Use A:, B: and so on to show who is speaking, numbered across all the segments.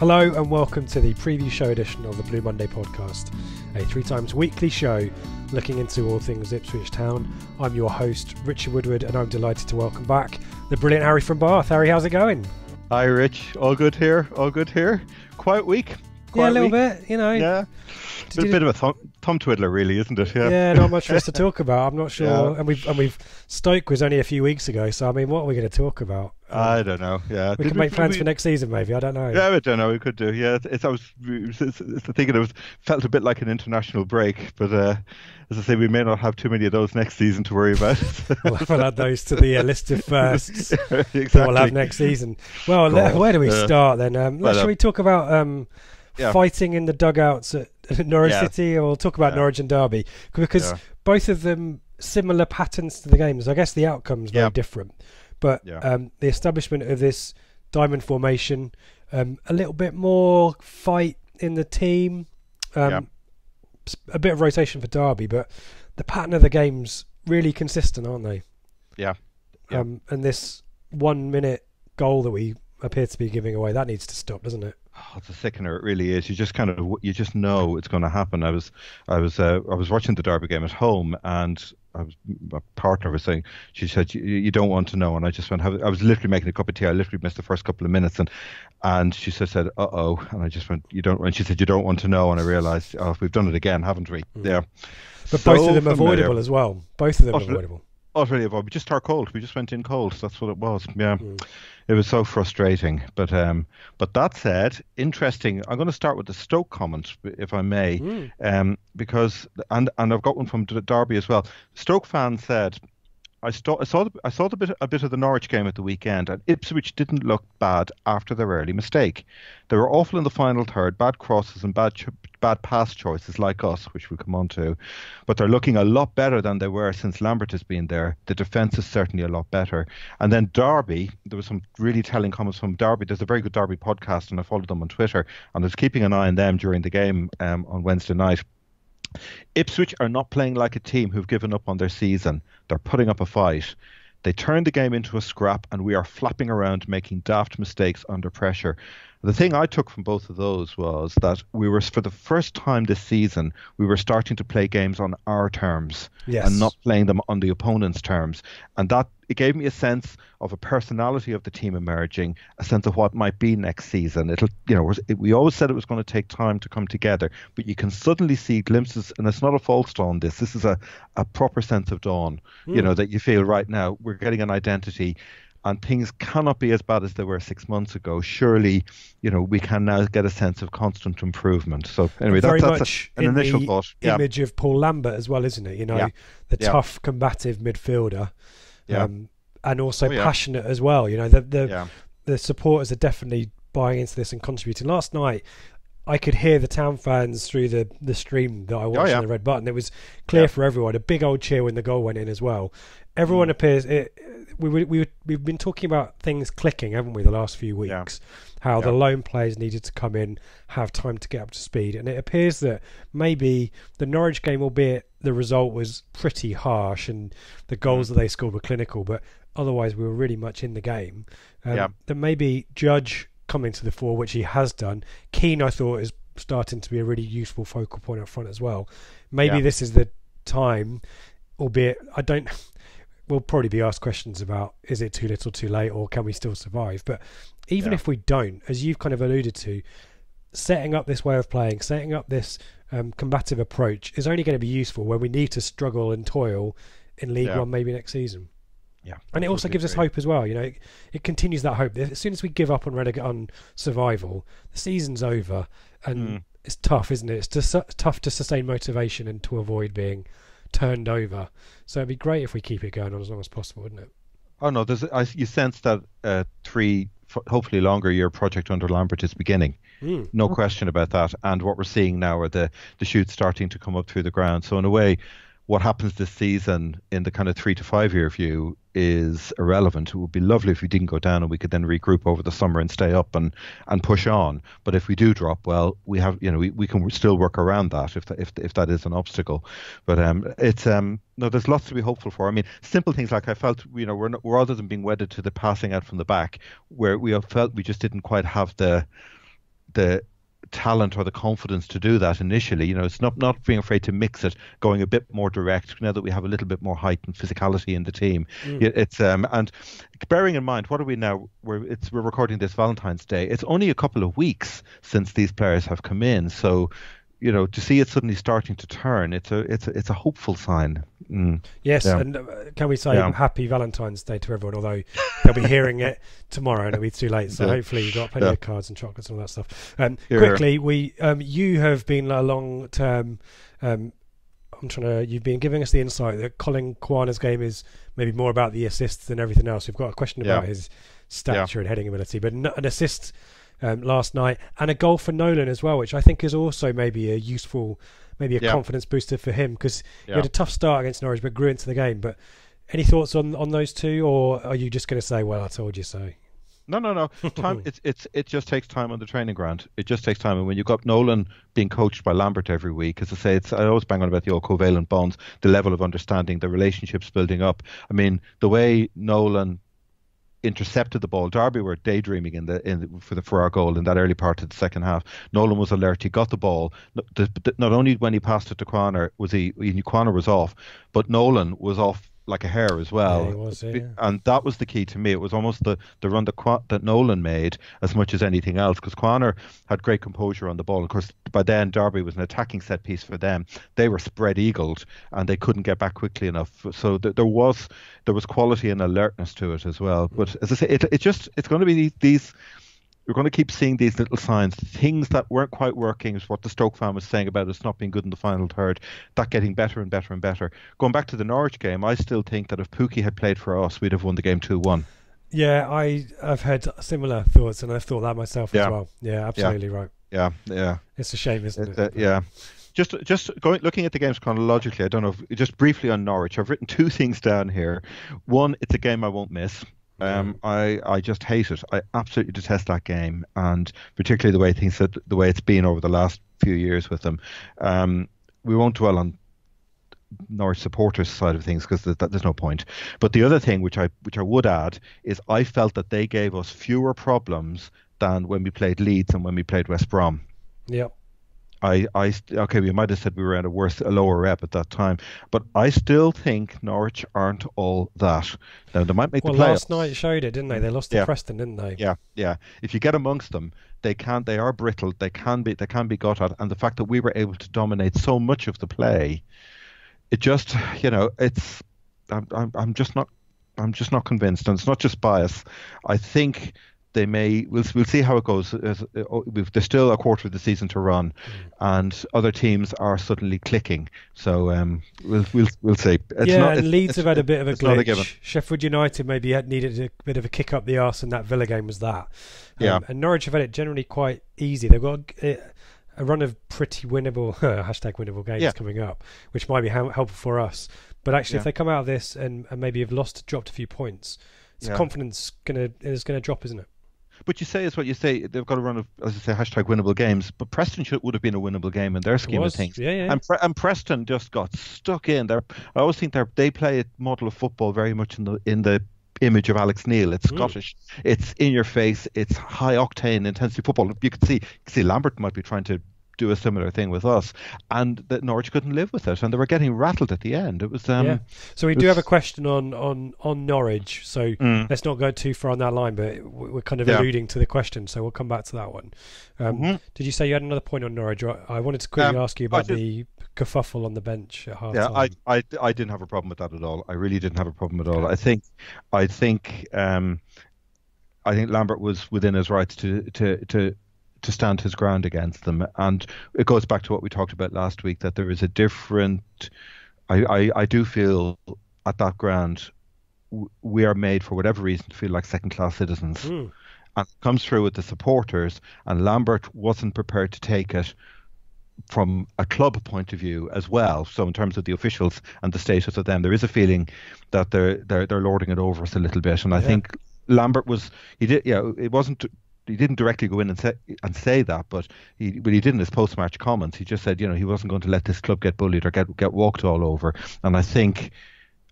A: Hello and welcome to the preview show edition of the Blue Monday podcast, a 3 times weekly show looking into all things Ipswich Town. I'm your host, Richard Woodward, and I'm delighted to welcome back the brilliant Harry from Bath. Harry, how's it going?
B: Hi, Rich. All good here. All good here. Quiet week.
A: Yeah, a little bit, you know.
B: Yeah. It's a bit of a thumb twiddler, really, isn't it?
A: Yeah, not much for us to talk about. I'm not sure.
B: Yeah.
A: And we've Stoke was only a few weeks ago, so I mean, what are we going to talk about?
B: I don't know. Yeah,
A: we could make plans for next season, maybe. I don't know.
B: Yeah, I don't know. We could do. Yeah, it's the thing. It felt a bit like an international break, but as I say, we may not have too many of those next season to worry about.
A: We'll add those to the list of firsts
B: exactly.
A: that we'll have next season. Well, where do we start then? Shall we talk about fighting in the dugouts at Norwich City, or we'll talk about Norwich and Derby, because both of them similar patterns to the games. I guess the outcome's very different, but the establishment of this diamond formation, a little bit more fight in the team, a bit of rotation for Derby, but the pattern of the game's really consistent, aren't they? Yeah. And this 1 minute goal that we appear to be giving away, that needs to stop, doesn't it?
B: Oh, it's a sickener. It really is. You just know it's going to happen. I was watching the Derby game at home, and my partner was saying, she said, you don't want to know, and I just went, I was literally making a cup of tea. I literally missed the first couple of minutes, and she said, uh-oh, and I just went, you don't, and she said, you don't want to know, and I realised, oh, we've done it again, haven't we? Yeah.
A: But so both of them avoidable as well. Both of them avoidable.
B: Utterly avoidable. We just started cold. We just went in cold. That's what it was. Yeah. It was so frustrating. But that said, interesting. I'm going to start with the Stoke comment, if I may, because and I've got one from Derby as well. Stoke fans said, I saw a bit of the Norwich game at the weekend, and Ipswich didn't look bad after their early mistake. They were awful in the final third, bad crosses and bad pass choices like us, which we'll come on to. But they're looking a lot better than they were since Lambert has been there. The defence is certainly a lot better. And then Derby, there was some really telling comments from Derby. There's a very good Derby podcast, and I followed them on Twitter, and I was keeping an eye on them during the game on Wednesday night. Ipswich are not playing like a team who've given up on their season. They're putting up a fight. They turned the game into a scrap, and we are flapping around making daft mistakes under pressure. The thing I took from both of those was that we were, for the first time this season, we were starting to play games on our terms and not playing them on the opponent's terms. And that it gave me a sense of a personality of the team emerging, a sense of what might be next season. We always said it was going to take time to come together, but you can suddenly see glimpses, and it's not a false dawn. This is a proper sense of dawn, that you feel right now. We're getting an identity. And things cannot be as bad as they were 6 months ago. Surely, we can now get a sense of constant improvement. So anyway,
A: that's
B: much an initial thought.
A: Image of Paul Lambert as well, isn't it? The tough, combative midfielder, and also passionate as well. The supporters are definitely buying into this and contributing. Last night, I could hear the town fans through the stream that I watched on the red button. It was clear for everyone. A big old cheer when the goal went in as well. Everyone appears. We've been talking about things clicking, haven't we, the last few weeks? How the loan players needed to come in, have time to get up to speed, and it appears that maybe the Norwich game, albeit the result was pretty harsh and the goals that they scored were clinical, but otherwise we were really much in the game. That maybe Judge coming to the fore, which he has done. Keane, I thought, is starting to be a really useful focal point up front as well. Maybe this is the time, albeit we'll probably be asked questions about, is it too little too late, or can we still survive? But even if we don't, as you've kind of alluded to, setting up this way of playing, setting up this combative approach is only going to be useful when we need to struggle and toil in League One maybe next season. Yeah, and it also gives us hope as well. It continues that hope. As soon as we give up on survival, the season's over, and it's tough, isn't it? It's just tough to sustain motivation and to avoid being turned over. So it'd be great if we keep it going on as long as possible, wouldn't it?
B: Oh no, you sense that 3, hopefully longer year project under Lambert is beginning. No question about that. And what we're seeing now are the shoots starting to come up through the ground. So in a way, what happens this season in the kind of 3 to 5 year view is irrelevant. It would be lovely if we didn't go down and we could then regroup over the summer and stay up and push on. But if we do drop, well, we have, we can still work around that if that is an obstacle. But it's no, there's lots to be hopeful for. I mean, simple things like I felt, we're rather than being wedded to the passing out from the back, where we felt we just didn't quite have the the talent or the confidence to do that initially. It's not being afraid to mix it, going a bit more direct now that we have a little bit more height and physicality in the team. It's and bearing in mind, what are we now? We're recording this Valentine's Day. It's only a couple of weeks since these players have come in, so to see it suddenly starting to turn, it's a hopeful sign.
A: Yes, and can we say happy Valentine's Day to everyone? Although they'll be hearing it tomorrow and it'll be too late. So hopefully you've got plenty of cards and chocolates and all that stuff. Quickly, you have been a long term. You've been giving us the insight that Colin Kwana's game is maybe more about the assists than everything else. We've got a question about his stature and heading ability, but an assist last night, and a goal for Nolan as well, which I think is also maybe a useful, confidence booster for him, because he had a tough start against Norwich but grew into the game. But any thoughts on those two, or are you just going to say, well, I told you so?
B: No. Time. It just takes time on the training ground. It just takes time, and when you've got Nolan being coached by Lambert every week, as I say, I always bang on about the old covalent bonds, the level of understanding, the relationships building up. I mean, the way Nolan intercepted the ball. Derby were daydreaming for our goal in that early part of the second half. Nolan was alert. He got the ball. Not only when he passed it to Quaner Quaner was off, but Nolan was off like a hare as well.
A: Yeah, he was, yeah.
B: And that was the key to me. It was almost the run that Nolan made as much as anything else, because Quaner had great composure on the ball. Of course, by then Derby was an attacking set piece for them. They were spread eagled and they couldn't get back quickly enough. So there was quality and alertness to it as well. But as I say, it's going to be these. We're going to keep seeing these little signs, things that weren't quite working, is what the Stoke fan was saying about us not being good in the final third, that getting better and better and better. Going back to the Norwich game, I still think that if Pukki had played for us, we'd have won the game 2-1.
A: Yeah, I've had similar thoughts, and I've thought that myself as well. Yeah, absolutely right.
B: Yeah.
A: It's a shame, isn't it?
B: Yeah. Just looking at the games chronologically, I don't know, just briefly on Norwich, I've written two things down here. One, it's a game I won't miss. I just hate it. I absolutely detest that game, and particularly the way it's been over the last few years with them. We won't dwell on Norwich supporters' side of things because there's no point. But the other thing, which I would add, is I felt that they gave us fewer problems than when we played Leeds and when we played West Brom.
A: Yep.
B: We might have said we were at a lower rep at that time, but I still think Norwich aren't all that. Now they might make the playoffs.
A: Last night showed it, didn't they? They lost to Preston, didn't they?
B: Yeah. If you get amongst them, they are brittle. They can be got at, and the fact that we were able to dominate so much of the play, it just, it's. I'm just not convinced, and it's not just bias. I think they may. We'll see how it goes. There's still a quarter of the season to run, and other teams are suddenly clicking. So we'll see.
A: Leeds have had a bit of a glitch. Sheffield United maybe needed a bit of a kick up the arse, and that Villa game was that. And Norwich have had it generally quite easy. They've got a run of pretty winnable #winnable games coming up, which might be helpful for us. But actually, if they come out of this and maybe have dropped a few points, confidence is gonna drop, isn't it?
B: But you say is what you say. They've got a run of, as I say, #winnable games. But Preston would have been a winnable game in their scheme of things.
A: Yeah.
B: And Preston just got stuck in there. I always think they play a model of football very much in the image of Alex Neil. It's Scottish. It's in your face. It's high octane intensity football. You can see Lambert might be trying to do a similar thing with us, and that Norwich couldn't live with it, and they were getting rattled at the end. It was
A: So we do have a question on Norwich, so let's not go too far on that line, but we're kind of alluding to the question, so we'll come back to that one. Did you say you had another point on Norwich? I wanted to quickly ask you about the kerfuffle on the bench at half time.
B: I didn't have a problem with that at all. I really didn't have a problem at all. I think Lambert was within his rights to stand his ground against them, and it goes back to what we talked about last week, that there is a different. I do feel at that ground we are made, for whatever reason, to feel like second-class citizens, and it comes through with the supporters. And Lambert wasn't prepared to take it from a club point of view as well. So in terms of the officials and the status of them, there is a feeling that they're lording it over us a little bit. And I think Lambert it wasn't. He didn't directly go in and say that, but he did in his post-match comments. He just said, he wasn't going to let this club get bullied or get walked all over. And I think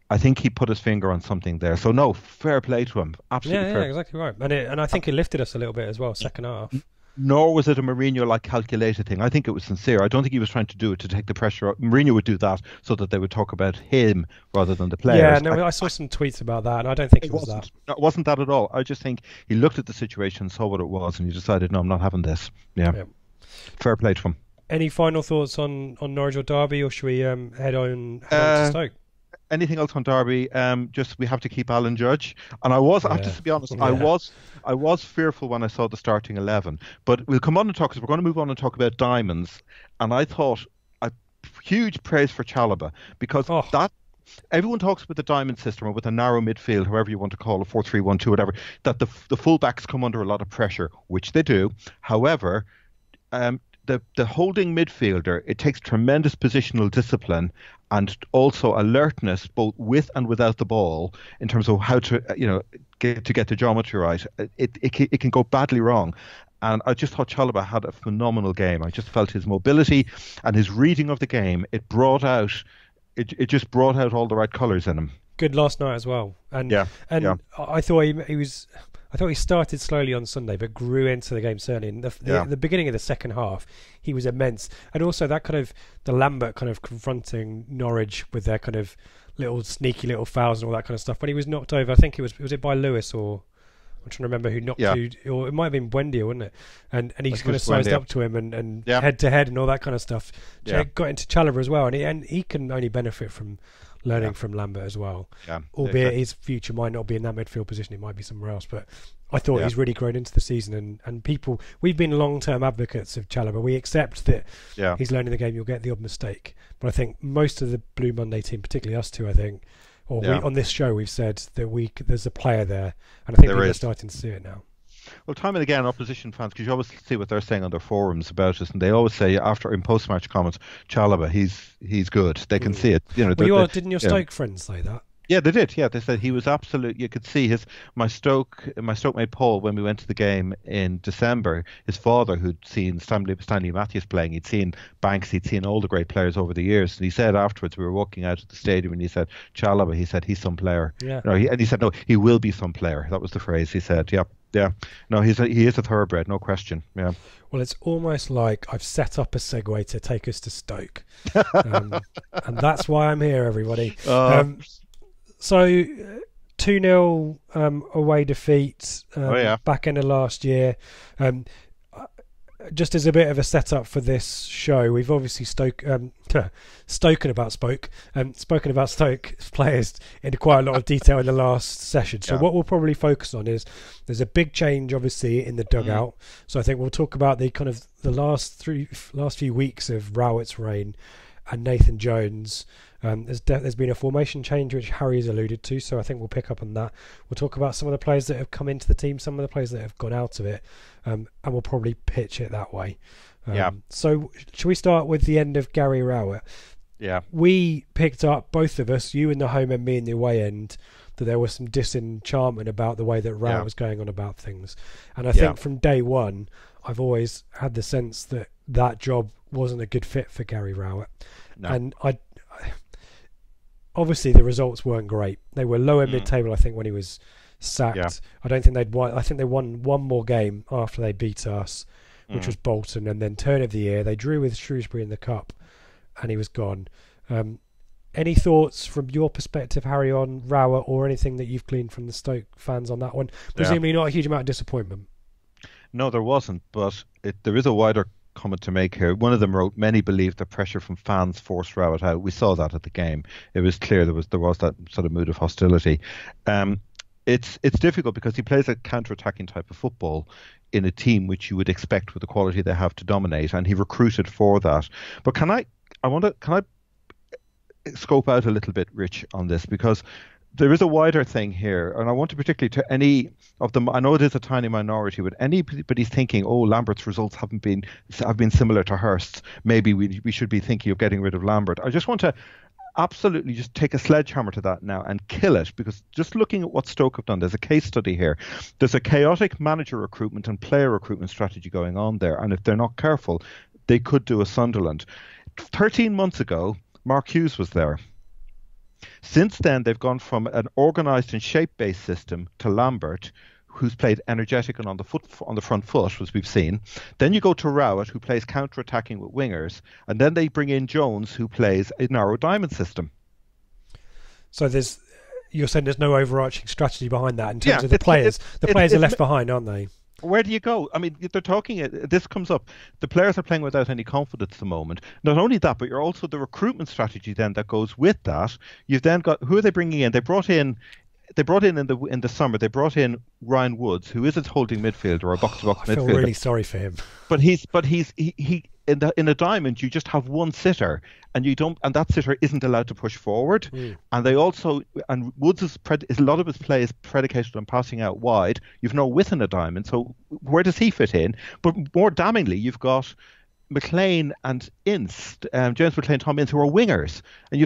B: he put his finger on something there. So no, fair play to him. Absolutely fair.
A: Yeah, exactly right. And I think it lifted us a little bit as well, second half.
B: Nor was it a Mourinho-like calculated thing. I think it was sincere. I don't think he was trying to do it to take the pressure off. Mourinho would do that so that they would talk about him rather than the players.
A: Yeah, no, I saw some tweets about that, and I don't think it was that.
B: It wasn't that at all. I just think he looked at the situation, saw what it was, and he decided, no, I'm not having this. Yeah. Fair play to him.
A: Any final thoughts on Norwich or Derby, or should we head on to Stoke?
B: Anything else on Derby? Just we have to keep Alan Judge, and I have to be honest, I was fearful when I saw the starting 11. But we'll come on and talk, because we're going to move on and talk about diamonds. And I thought huge praise for Chalobah, because that everyone talks about the diamond system, or with a narrow midfield, however you want to call it, 4-3-1-2, whatever. That the fullbacks come under a lot of pressure, which they do. However, the holding midfielder, it takes tremendous positional discipline and also alertness, both with and without the ball, in terms of how to get the geometry right. It can go badly wrong. And I just thought Chalobah had a phenomenal game. I just felt his mobility and his reading of the game. It just brought out all the right colours in him.
A: Good last night as well. And I thought he was. I thought he started slowly on Sunday, but grew into the game certainly. In the beginning of the second half, he was immense, and also that kind of the Lambert kind of confronting Norwich with their kind of little sneaky little fouls and all that kind of stuff. When he was knocked over, I think was it by Lewis, or I'm trying to remember who knocked you, or it might have been Buendia, wasn't it? And he's kind of sized up to him and head to head and all that kind of stuff. Got into Chalobah as well, and he can only benefit from learning from Lambert as well. Albeit his future might not be in that midfield position, it might be somewhere else. But I thought he's really grown into the season, and people, we've been long-term advocates of Chalobah. We accept that he's learning the game, you'll get the odd mistake. But I think most of the Blue Monday team, particularly us two, I think, or we, on this show, we've said that there's a player there, and I think people are starting to see it now.
B: Well, time and again, opposition fans, because you always see what they're saying on their forums about us, and they always say after in post-match comments, Chalobah, he's good. They can see it.
A: Didn't your Stoke friends say that?
B: Yeah, they did. Yeah, they said he was absolute. You could see my Stoke mate Paul, when we went to the game in December. His father, who'd seen Stanley Matthews playing, he'd seen Banks, he'd seen all the great players over the years, and he said afterwards, we were walking out of the stadium, and he said, Chalobah, he said, he's some player. Yeah. And he said, no, he will be some player. That was the phrase he said. Yeah. Yeah, no, he is a thoroughbred, no question. Yeah.
A: Well, it's almost like I've set up a segue to take us to Stoke, and that's why I'm here, everybody. So 2-0 away defeat back end of last year. Just as a bit of a setup for this show, we've obviously spoken about Stoke players in quite a lot of detail in the last session. So what we'll probably focus on is there's a big change, obviously, in the dugout. So I think we'll talk about the kind of the last few weeks of Rowett's reign and Nathan Jones. There's been a formation change which Harry's alluded to, so I think we'll pick up on that. We'll talk about some of the players that have come into the team, some of the players that have gone out of it, and we'll probably pitch it that way. So should we start with the end of Gary Rowett? Yeah. We picked up, both of us, you in the home and me in the away end, that there was some disenchantment about the way that Rowett was going on about things. And I think from day one, I've always had the sense that job wasn't a good fit for Gary Rowett. No. And obviously the results weren't great. They were lower mid-table, I think, when he was sacked. Yeah. I don't think they'd won. I think they won one more game after they beat us, which was Bolton, and then turn of the year they drew with Shrewsbury in the cup, and he was gone. Any thoughts from your perspective, Harry, on Rowett, or anything that you've gleaned from the Stoke fans on that one? Presumably not a huge amount of disappointment.
B: No, there wasn't, but there is a wider comment to make here. One of them wrote, many believe the pressure from fans forced Rowett out. We saw that at the game. It was clear there was that sort of mood of hostility. It's difficult because he plays a counter-attacking type of football in a team which you would expect with the quality they have to dominate, and he recruited for that. But can I scope out a little bit, Rich, on this, because there is a wider thing here, and I want to particularly to any of them. I know it is a tiny minority, but anybody's thinking, "Oh, Lambert's results have been similar to Hurst's. Maybe we should be thinking of getting rid of Lambert." I just want to absolutely just take a sledgehammer to that now and kill it, because just looking at what Stoke have done, there's a case study here. There's a chaotic manager recruitment and player recruitment strategy going on there, and if they're not careful, they could do a Sunderland. 13 months ago, Mark Hughes was there. Since then, they've gone from an organised and shape-based system to Lambert, who's played energetic and on the front foot, as we've seen. Then you go to Rowett, who plays counter-attacking with wingers, and then they bring in Jones, who plays a narrow diamond system.
A: So you're saying there's no overarching strategy behind that in terms of the players. The players are left behind, aren't they?
B: Where do you go? I mean, they're talking. This comes up. The players are playing without any confidence at the moment. Not only that, but you're also the recruitment strategy then that goes with that. You've then got, who are they bringing in? They brought in in the summer. They brought in Ryan Woods, who is a holding midfielder or a box-to-box midfielder.
A: I feel really sorry for him.
B: But he's in a diamond, you just have one sitter, and that sitter isn't allowed to push forward. And Woods a lot of his play is predicated on passing out wide. You've no width in a diamond, so where does he fit in? But more damningly, you've got McLean and Ince, James McLean, Tom Ince, who are wingers, and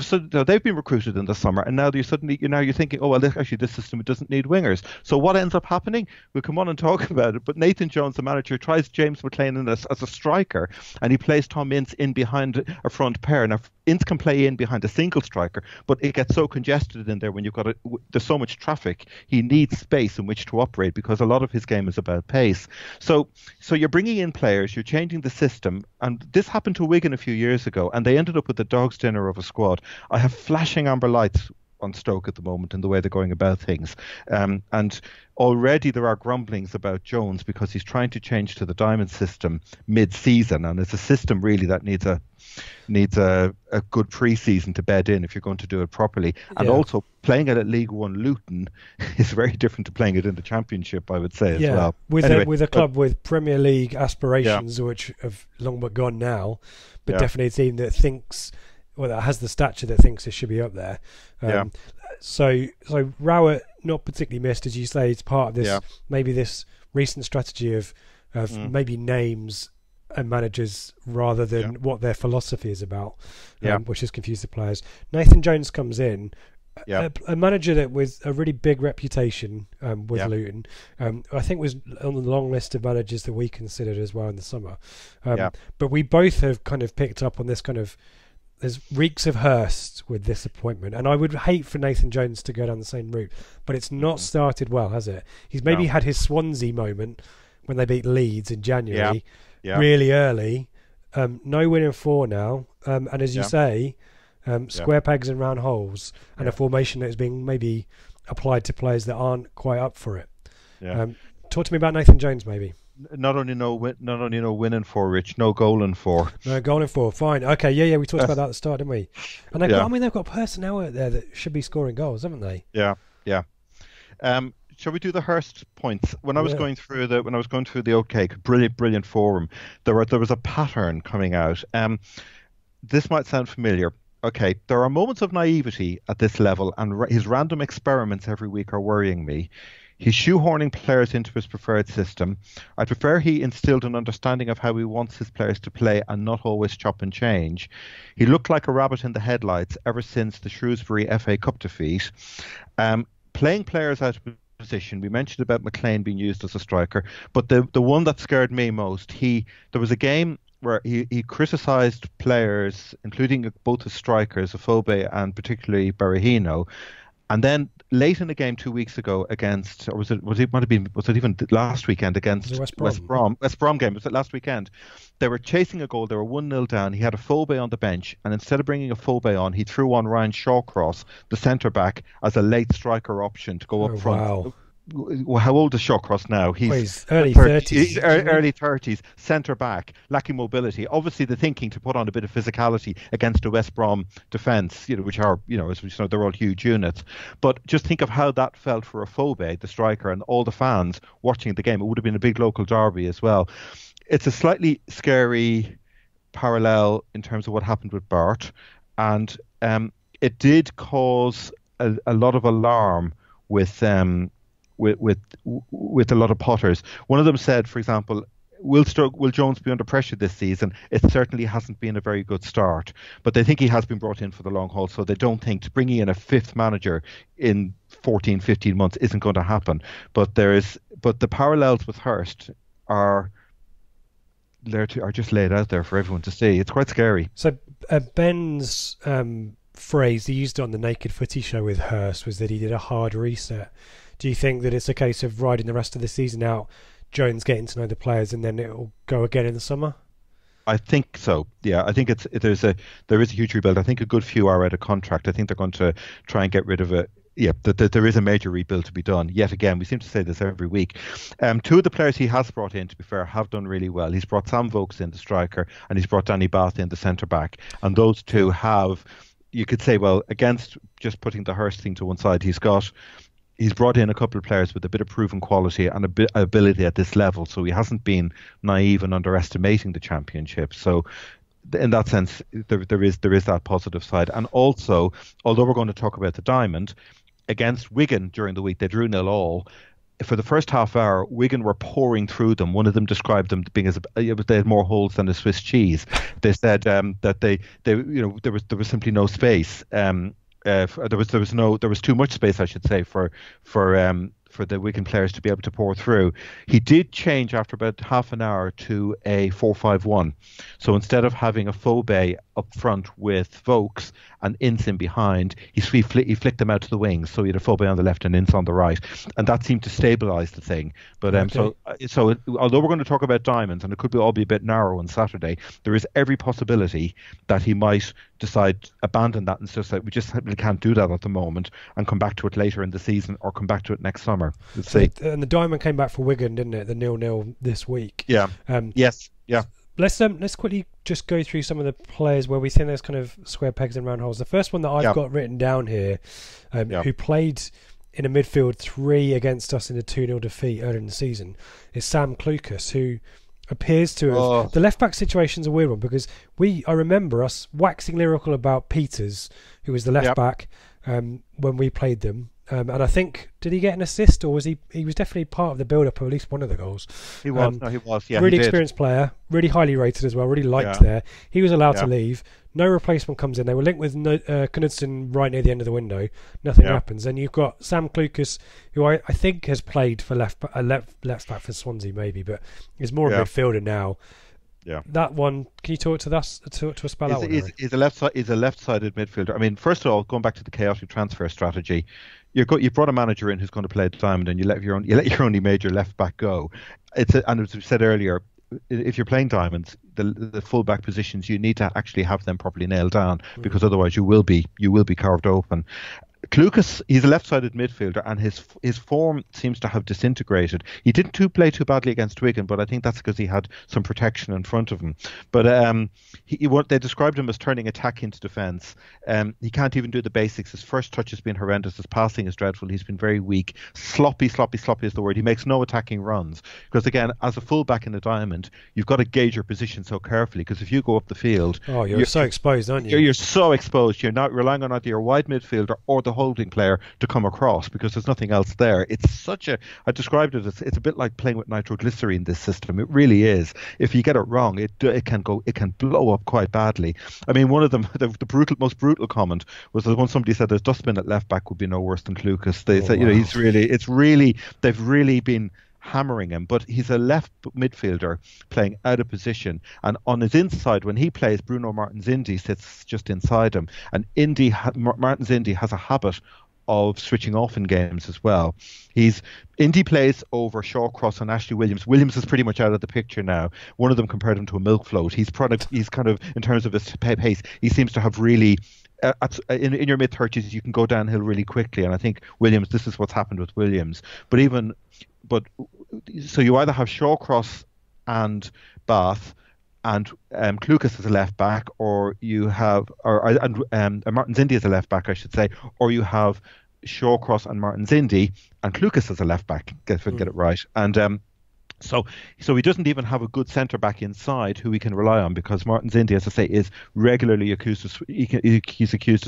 B: they've been recruited in the summer, and now you're thinking, oh well, actually this system doesn't need wingers. So what ends up happening? We'll come on and talk about it. But Nathan Jones, the manager, tries James McLean in as a striker, and he plays Tom Ince in behind a front pair. Now Ince can play in behind a single striker, but it gets so congested in there when there's so much traffic. He needs space in which to operate because a lot of his game is about pace. So you're bringing in players, you're changing the system. And this happened to Wigan a few years ago, and they ended up with the dog's dinner of a squad. I have flashing amber lights on Stoke at the moment in the way they're going about things. And already there are grumblings about Jones because he's trying to change to the diamond system mid-season, and it's a system really that needs a good pre-season to bed in if you're going to do it properly. And also playing it at League One Luton is very different to playing it in the Championship, I would say, as well.
A: With a club with Premier League aspirations, which have long but gone now, but definitely a team that thinks, that has the stature that thinks it should be up there. So Rowett, not particularly missed, as you say. It's part of this, maybe this recent strategy of maybe names and managers rather than what their philosophy is about, which has confused the players. Nathan Jones comes in, a manager that with a really big reputation with Luton. I think was on the long list of managers that we considered as well in the summer. But we both have kind of picked up on this kind of, there's reeks of Hurst with this appointment, and I would hate for Nathan Jones to go down the same route, but it's not started well, has it? He's maybe had his Swansea moment when they beat Leeds in January, really early. No win in 4 now, and as you say, square pegs and round holes, and a formation that is being maybe applied to players that aren't quite up for it. Talk to me about Nathan Jones, maybe.
B: Not only no win in 4, Rich, no goal in 4.
A: No goal in 4, fine. Okay, we talked about that at the start, didn't we? And they've got personnel out there that should be scoring goals, haven't they? Yeah.
B: Shall we do the Hurst points? When I was going through the OK, brilliant forum, there was a pattern coming out. This might sound familiar. Okay, there are moments of naivety at this level, and his random experiments every week are worrying me. He's shoehorning players into his preferred system. I prefer he instilled an understanding of how he wants his players to play and not always chop and change. He looked like a rabbit in the headlights ever since the Shrewsbury FA Cup defeat. Playing players out of position. We mentioned about McLean being used as a striker, but the one that scared me most, there was a game where he criticised players, including both his strikers, Afobe and particularly Berahino. And then late in the game 2 weeks ago against, or was it even last weekend against West Brom? West Brom game, was it last weekend? They were chasing a goal, they were 1-0 down. He had Afobe on the bench, and instead of bringing Afobe on, he threw on Ryan Shawcross, the centre-back, as a late striker option to go up front. Wow. How old is Shawcross now?
A: He's early 30s.
B: Early 30s, centre back, lacking mobility. Obviously, the thinking to put on a bit of physicality against the West Brom defence, which are, as we know, they're all huge units. But just think of how that felt for Afobe, the striker, and all the fans watching the game. It would have been a big local derby as well. It's a slightly scary parallel in terms of what happened with Bart, and it did cause a lot of alarm with a lot of Potters. One of them said, for example, will Jones be under pressure this season? It certainly hasn't been a very good start, but they think he has been brought in for the long haul, so they don't think bringing in a fifth manager in 14, 15 months isn't going to happen. But the parallels with Hurst are just laid out there for everyone to see. It's quite scary.
A: So Ben's phrase he used it on the Naked Footy show with Hurst, was that he did a hard reset. Do you think that it's a case of riding the rest of the season out, Jones getting to know the players, and then it'll go again in the summer?
B: I think so. Yeah, I think there is a huge rebuild. I think a good few are out of contract. I think they're going to try and get rid of it. Yeah, there is a major rebuild to be done. Yet again, we seem to say this every week. Two of the players he has brought in, to be fair, have done really well. He's brought Sam Vokes in, the striker, and he's brought Danny Bath in, the centre back. And those two have, you could say, well, against just putting the Hurst thing to one side, he's brought in a couple of players with a bit of proven quality and a bit ability at this level. So he hasn't been naive and underestimating the Championship. So in that sense, there is that positive side. And also, although we're going to talk about the Diamond, against Wigan during the week, they drew 0-0. For the first half hour, Wigan were pouring through them. One of them described them being as they had more holes than a Swiss cheese. They said that there was simply no space. There was too much space, I should say, for the Wigan players to be able to pour through. He did change after about half an hour to a 4-5-1. So instead of having a Fobe up front with Vokes and Ince in behind, he flicked them out to the wings. So he had a Fobe on the left and Ince on the right, and that seemed to stabilise the thing. But so although we're going to talk about diamonds, and it could all be a bit narrow on Saturday, there is every possibility that he might decide abandon that and just say we just simply can't do that at the moment and come back to it later in the season or come back to it next summer. Let's see.
A: And the diamond came back for Wigan, didn't it? The 0-0 this week.
B: Yeah. Yes. Yeah.
A: Let's quickly just go through some of the players where we think there's kind of square pegs and round holes. The first one that I've got written down here, who played in a midfield 3 against us in a 2-0 defeat earlier in the season, is Sam Clucas, who appears to have... The left-back situation's a weird one because I remember us waxing lyrical about Peters, who was the left-back when we played them. And I think, did he get an assist, or was he was definitely part of the build-up of at least one of the goals?
B: He was, he was, yeah.
A: Really experienced player, really highly rated as well, really liked there. He was allowed to leave. No replacement comes in. They were linked with Knudsen right near the end of the window. Nothing happens. And you've got Sam Clucas, who I think has played for left back for Swansea maybe, but is more a midfielder now.
B: Yeah,
A: that one. Can you talk to us about that one?
B: He's a left-sided midfielder. I mean, first of all, going back to the chaotic transfer strategy, you brought a manager in who's going to play the diamond, and you let your only major left back go. And as we said earlier, if you're playing diamonds, the full back positions, you need to actually have them properly nailed down because otherwise you will be carved open. Clucas, he's a left-sided midfielder, and his form seems to have disintegrated. He didn't play too badly against Wigan, but I think that's because he had some protection in front of him. But they described him as turning attack into defence. He can't even do the basics. His first touch has been horrendous. His passing is dreadful. He's been very weak. Sloppy is the word. He makes no attacking runs. Because again, as a full-back in the diamond, you've got to gauge your position so carefully, because if you go up the field...
A: Oh, you're so exposed, aren't you?
B: You're so exposed. You're not relying on either your wide midfielder or the holding player to come across, because there's nothing else there. It's I described it as it's a bit like playing with nitroglycerine, this system. It really is. If you get it wrong, it can blow up quite badly. I mean, one of them, the most brutal comment was the one somebody said, there's dustbin at left back would be no worse than Clucas. They said, they've really been hammering him, but he's a left midfielder playing out of position, and on his inside when he plays, Bruno Martins Indi sits just inside him, and Martins Indi has a habit of switching off in games as well. Indy plays over Shawcross and Ashley Williams. Williams is pretty much out of the picture now. One of them compared him to a milk float. He's kind of, in terms of his pace, he seems to have really in your mid-30s you can go downhill really quickly, and I think Williams, this is what's happened with Williams. So you either have Shawcross and Bath and Clucas as a left back, or you have Martins Indi as a left back, I should say, or you have Shawcross and Martins Indi and Clucas as a left back. If I can get it right, and so he doesn't even have a good centre back inside who he can rely on, because Martins Indi, as I say, is regularly accused of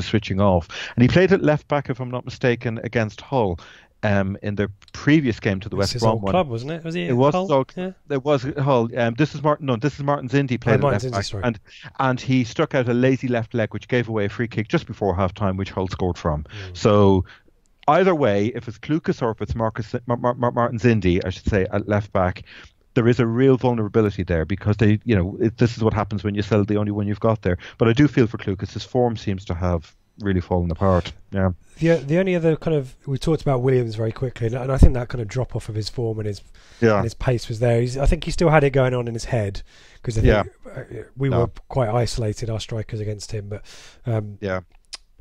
B: switching off, and he played at left back, if I'm not mistaken, against Hull. In the previous game to the West Brom one,
A: club, wasn't it? Was he?
B: It was
A: Hull?
B: Stoke.
A: Yeah.
B: It was Hull. This is Martins Indi played at left back, and he struck out a lazy left leg, which gave away a free kick just before half time, which Hull scored from. So either way, if it's Clucas or if it's Martins Indi, I should say, at left back, there is a real vulnerability there, because this is what happens when you sell the only one you've got there. But I do feel for Clucas, his form seems to have really fallen apart. Yeah.
A: The only other kind of, we talked about Williams very quickly, and I think that kind of drop off of his form and his pace was there. I think he still had it going on in his head, because I think we were quite isolated, our strikers, against him. But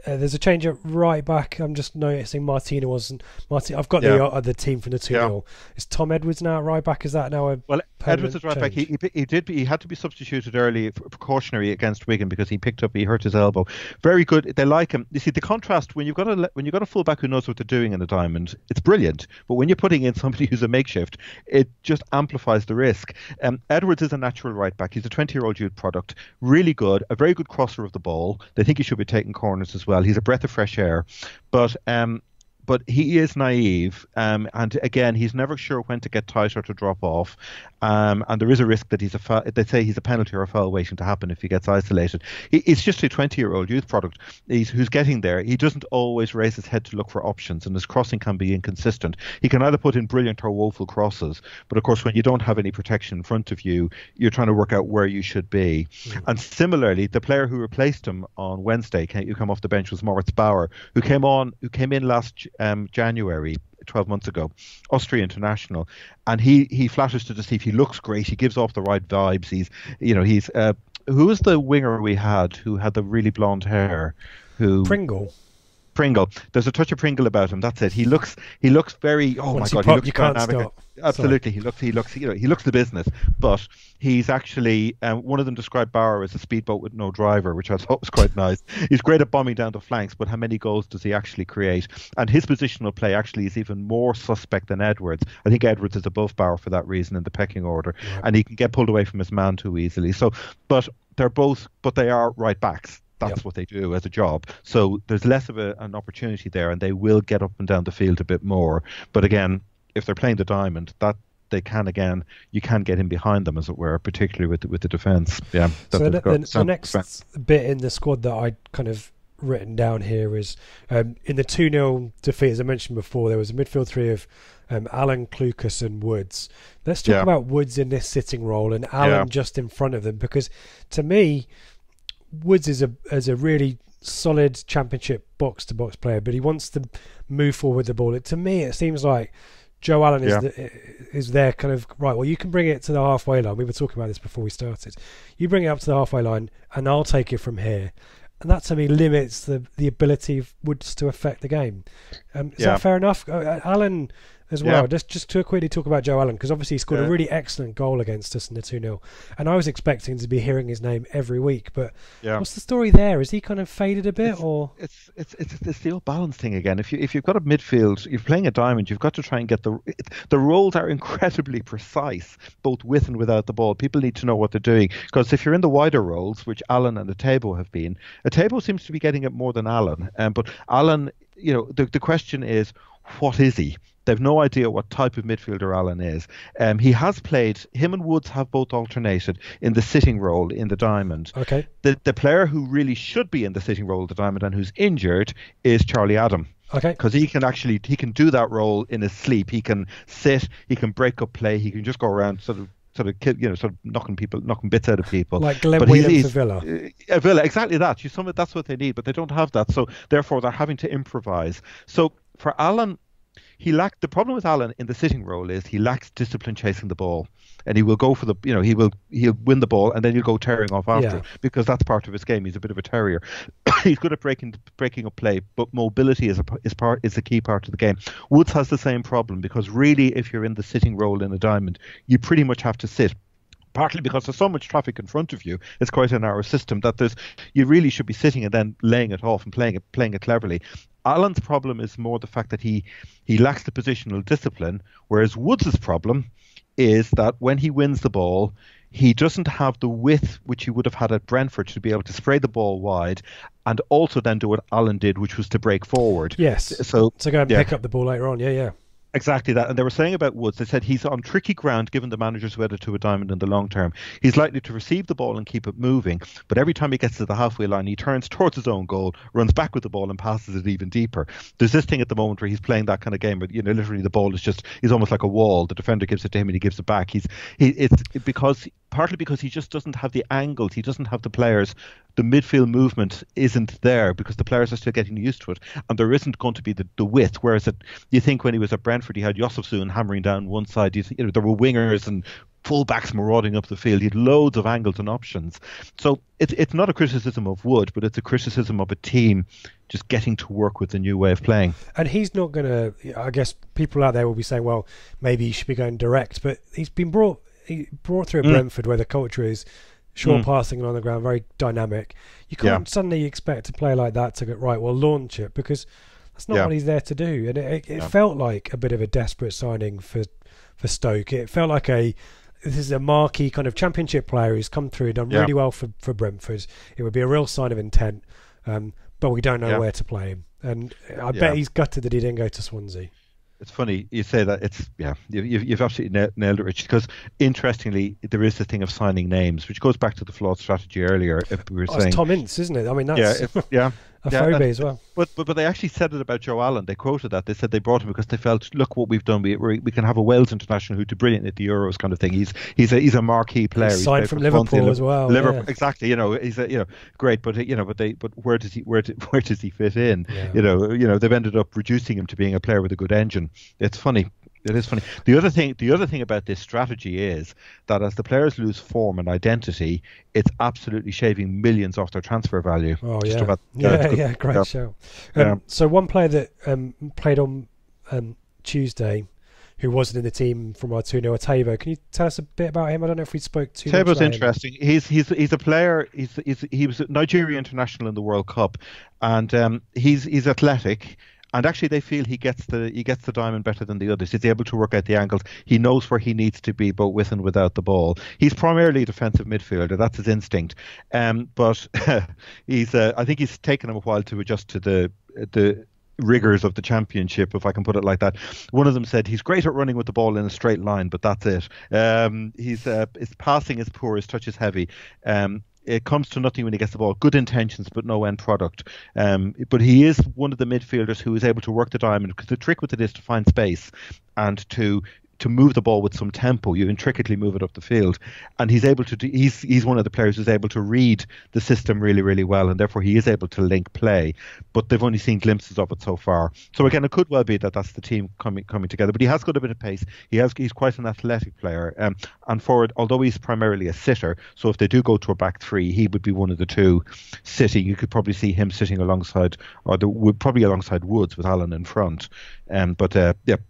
A: there's a change at right back. I'm just noticing Martina wasn't. I've got the team from the 2-0. Is Tom Edwards now at right back? Is that now a
B: Edwards is right back. He had to be substituted early, precautionary, against Wigan, because he hurt his elbow. Very good. They like him. You see the contrast when you've got a full back who knows what they're doing in a diamond. It's brilliant. But when you're putting in somebody who's a makeshift, it just amplifies the risk. Edwards is a natural right back. He's a 20-year-old youth product. Really good. A very good crosser of the ball. They think he should be taking corners as well. He's a breath of fresh air, but he is naive, and again, he's never sure when to get tight or to drop off, and there is a risk that they say he's a penalty or a foul waiting to happen if he gets isolated. He's just a 20-year-old youth product who's getting there. He doesn't always raise his head to look for options, and his crossing can be inconsistent. He can either put in brilliant or woeful crosses, but of course when you don't have any protection in front of you, you're trying to work out where you should be. And similarly, the player who replaced him on Wednesday, who came off the bench, was Moritz Bauer, who came in last January, 12 months ago, Austria international, and he flatters to deceive. He looks great. He gives off the right vibes. He's who was the winger we had who had the really blonde hair? Pringle. There's a touch of Pringle about him. That's it. He looks very. Oh my God, he looks dynamic. Absolutely, he looks the business. But he's actually one of them described Bauer as a speedboat with no driver, which I thought was quite nice. He's great at bombing down the flanks, but how many goals does he actually create? And his positional play actually is even more suspect than Edwards. I think Edwards is above Bauer for that reason in the pecking order, and he can get pulled away from his man too easily. So, but they are right backs. That's what they do as a job. So there's less of an opportunity there, and they will get up and down the field a bit more. But again, if they're playing the diamond, that you can get in behind them, as it were, particularly with the defence. Yeah.
A: So the next bit in the squad that I kind of written down here is in the 2-0 defeat, as I mentioned before, there was a midfield three of Allen, Klukas and Woods. Let's talk about Woods in this sitting role and Allen just in front of them, because to me, Woods is a really solid championship box-to-box player, but he wants to move forward with the ball. To me, it seems like Joe Allen is there kind of, right, well, you can bring it to the halfway line. We were talking about this before we started. You bring it up to the halfway line, and I'll take it from here. And that, to me, limits the ability of Woods to affect the game. Is that fair enough? Allen as well. Just to quickly talk about Joe Allen, because obviously he scored a really excellent goal against us in the 2-0, and I was expecting to be hearing his name every week. But what's the story there? Is he kind of faded a bit, or
B: it's the old balance thing again? If you've got a midfield, you're playing a diamond, you've got to try and get the roles are incredibly precise, both with and without the ball. People need to know what they're doing, because if you're in the wider roles, which Allen and Atebo have been, Atebo seems to be getting it more than Allen. But Allen, the question is, what is he? They've no idea what type of midfielder Allen is. He has played, him and Woods have both alternated in the sitting role in the diamond.
A: Okay.
B: The player who really should be in the sitting role of the diamond and who's injured is Charlie Adam.
A: Okay.
B: Because he can do that role in his sleep. He can sit, he can break up play, he can just go around sort of knocking bits out of people.
A: Like Glenn Whelan for Villa.
B: Villa, exactly that. That's what they need, but they don't have that. So therefore they're having to improvise. So for Allen, the problem with Allen in the sitting role is he lacks discipline chasing the ball, and he will go for he'll win the ball and then he'll go tearing off after it, because that's part of his game. He's a bit of a terrier. He's good at breaking up play, but mobility is a key part of the game. Woods has the same problem, because really, if you're in the sitting role in a diamond, you pretty much have to sit. Partly because there's so much traffic in front of you, it's quite a narrow system that you really should be sitting and then laying it off and playing it cleverly. Allen's problem is more the fact that he lacks the positional discipline, whereas Woods' problem is that when he wins the ball, he doesn't have the width which he would have had at Brentford to be able to spray the ball wide and also then do what Allen did, which was to break forward.
A: Yes. So go and pick up the ball later on. Yeah.
B: Exactly that. And they were saying about Woods, they said he's on tricky ground given the manager's wedded to a diamond in the long term. He's likely to receive the ball and keep it moving, but every time he gets to the halfway line, he turns towards his own goal, runs back with the ball and passes it even deeper. There's this thing at the moment where he's playing that kind of game where, literally the ball is he's almost like a wall. The defender gives it to him and he gives it back. It's because partly because he just doesn't have the angles, he doesn't have the players. The midfield movement isn't there because the players are still getting used to it, and there isn't going to be the width. Whereas you think when he was at Brentford, he had Josefsson hammering down one side. There were wingers and fullbacks marauding up the field. He had loads of angles and options. So it's not a criticism of Wood, but it's a criticism of a team just getting to work with the new way of playing.
A: And he's not going to. I guess people out there will be saying, well, maybe he should be going direct, but he's been brought through at Brentford, where the culture is short passing and on the ground, very dynamic. You can't suddenly expect a player like that to go, right, well, launch it, because that's not what he's there to do. And it felt like a bit of a desperate signing for Stoke. It felt like this is a marquee kind of championship player who's come through, done really well for Brentford. It would be a real sign of intent, but we don't know where to play him. And I bet he's gutted that he didn't go to Swansea.
B: It's funny you say that. You've absolutely nailed it, Rich, because interestingly there is the thing of signing names, which goes back to the flawed strategy earlier. If we were saying
A: it's Tom Ince, isn't it? I mean, that's a phobia as well.
B: But they actually said it about Joe Allen. They quoted that. They said they brought him because they felt, look what we've done. We can have a Wales international who did brilliant at the Euros kind of thing. He's a marquee player.
A: He's signed from Liverpool as well.
B: Liverpool, exactly. He's great. But where does he fit in? Yeah. They've ended up reducing him to being a player with a good engine. It's funny. It is funny. The other thing about this strategy is that as the players lose form and identity, it's absolutely shaving millions off their transfer value.
A: Oh yeah, great show. So one player that played on Tuesday, who wasn't in the team from our 2-0, Tabo. Can you tell us a bit about him? I don't know if we spoke too much about him.
B: Tabo's interesting. He's a player. He was a Nigeria international in the World Cup, and he's athletic. And actually, they feel he gets the diamond better than the others. He's able to work out the angles. He knows where he needs to be, both with and without the ball. He's primarily a defensive midfielder. That's his instinct. But I think he's taken him a while to adjust to the rigors of the championship, if I can put it like that. One of them said he's great at running with the ball in a straight line, but that's it. His passing is poor. His touch is heavy. It comes to nothing when he gets the ball. Good intentions, but no end product. But he is one of the midfielders who is able to work the diamond, because the trick with it is to find space and to move the ball with some tempo. You intricately move it up the field, and he's able to. He's one of the players who's able to read the system really, really well, and therefore he is able to link play. But they've only seen glimpses of it so far. So again, it could well be that that's the team coming together. But he has got a bit of pace. He's quite an athletic player, and forward. Although he's primarily a sitter, so if they do go to a back three, he would be one of the two sitting. You could probably see him sitting alongside, probably alongside Woods with Allen in front.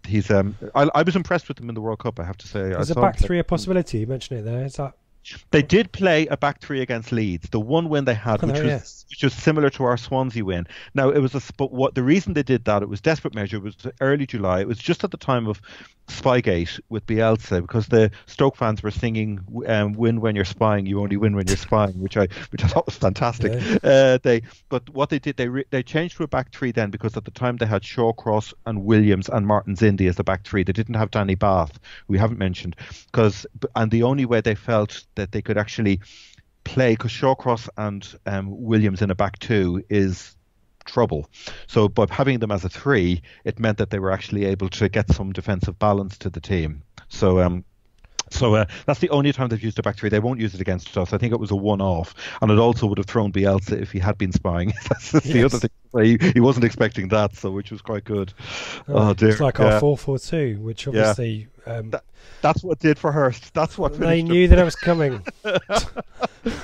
B: He's. I was impressed with him in the World Cup, I have to say.
A: Is a back three a possibility? You mentioned it there. Is that?
B: They did play a back three against Leeds. The one win they had, which was similar to our Swansea win. Now it was the reason they did that, it was desperate measure. It was early July. It was just at the time of Spygate with Bielsa, because the Stoke fans were singing "Win when you're spying, you only win when you're spying," which I thought was fantastic. Yeah. But what they did, they changed to a back three then, because at the time they had Shawcross and Williams and Martin Zindi as the back three. They didn't have Danny Bath, we haven't mentioned, and the only way they felt that they could actually play, because Shawcross and Williams in a back two is trouble. So by having them as a three, it meant that they were actually able to get some defensive balance to the team. So that's the only time they've used a back three. They won't use it against us. I think it was a one-off, and it also would have thrown Bielsa if he had been spying. That's the other thing. He wasn't expecting that, which was quite good. Oh dear!
A: It's like our 4-4-2, which obviously
B: that's what did for Hurst. That's what
A: they knew that it was coming.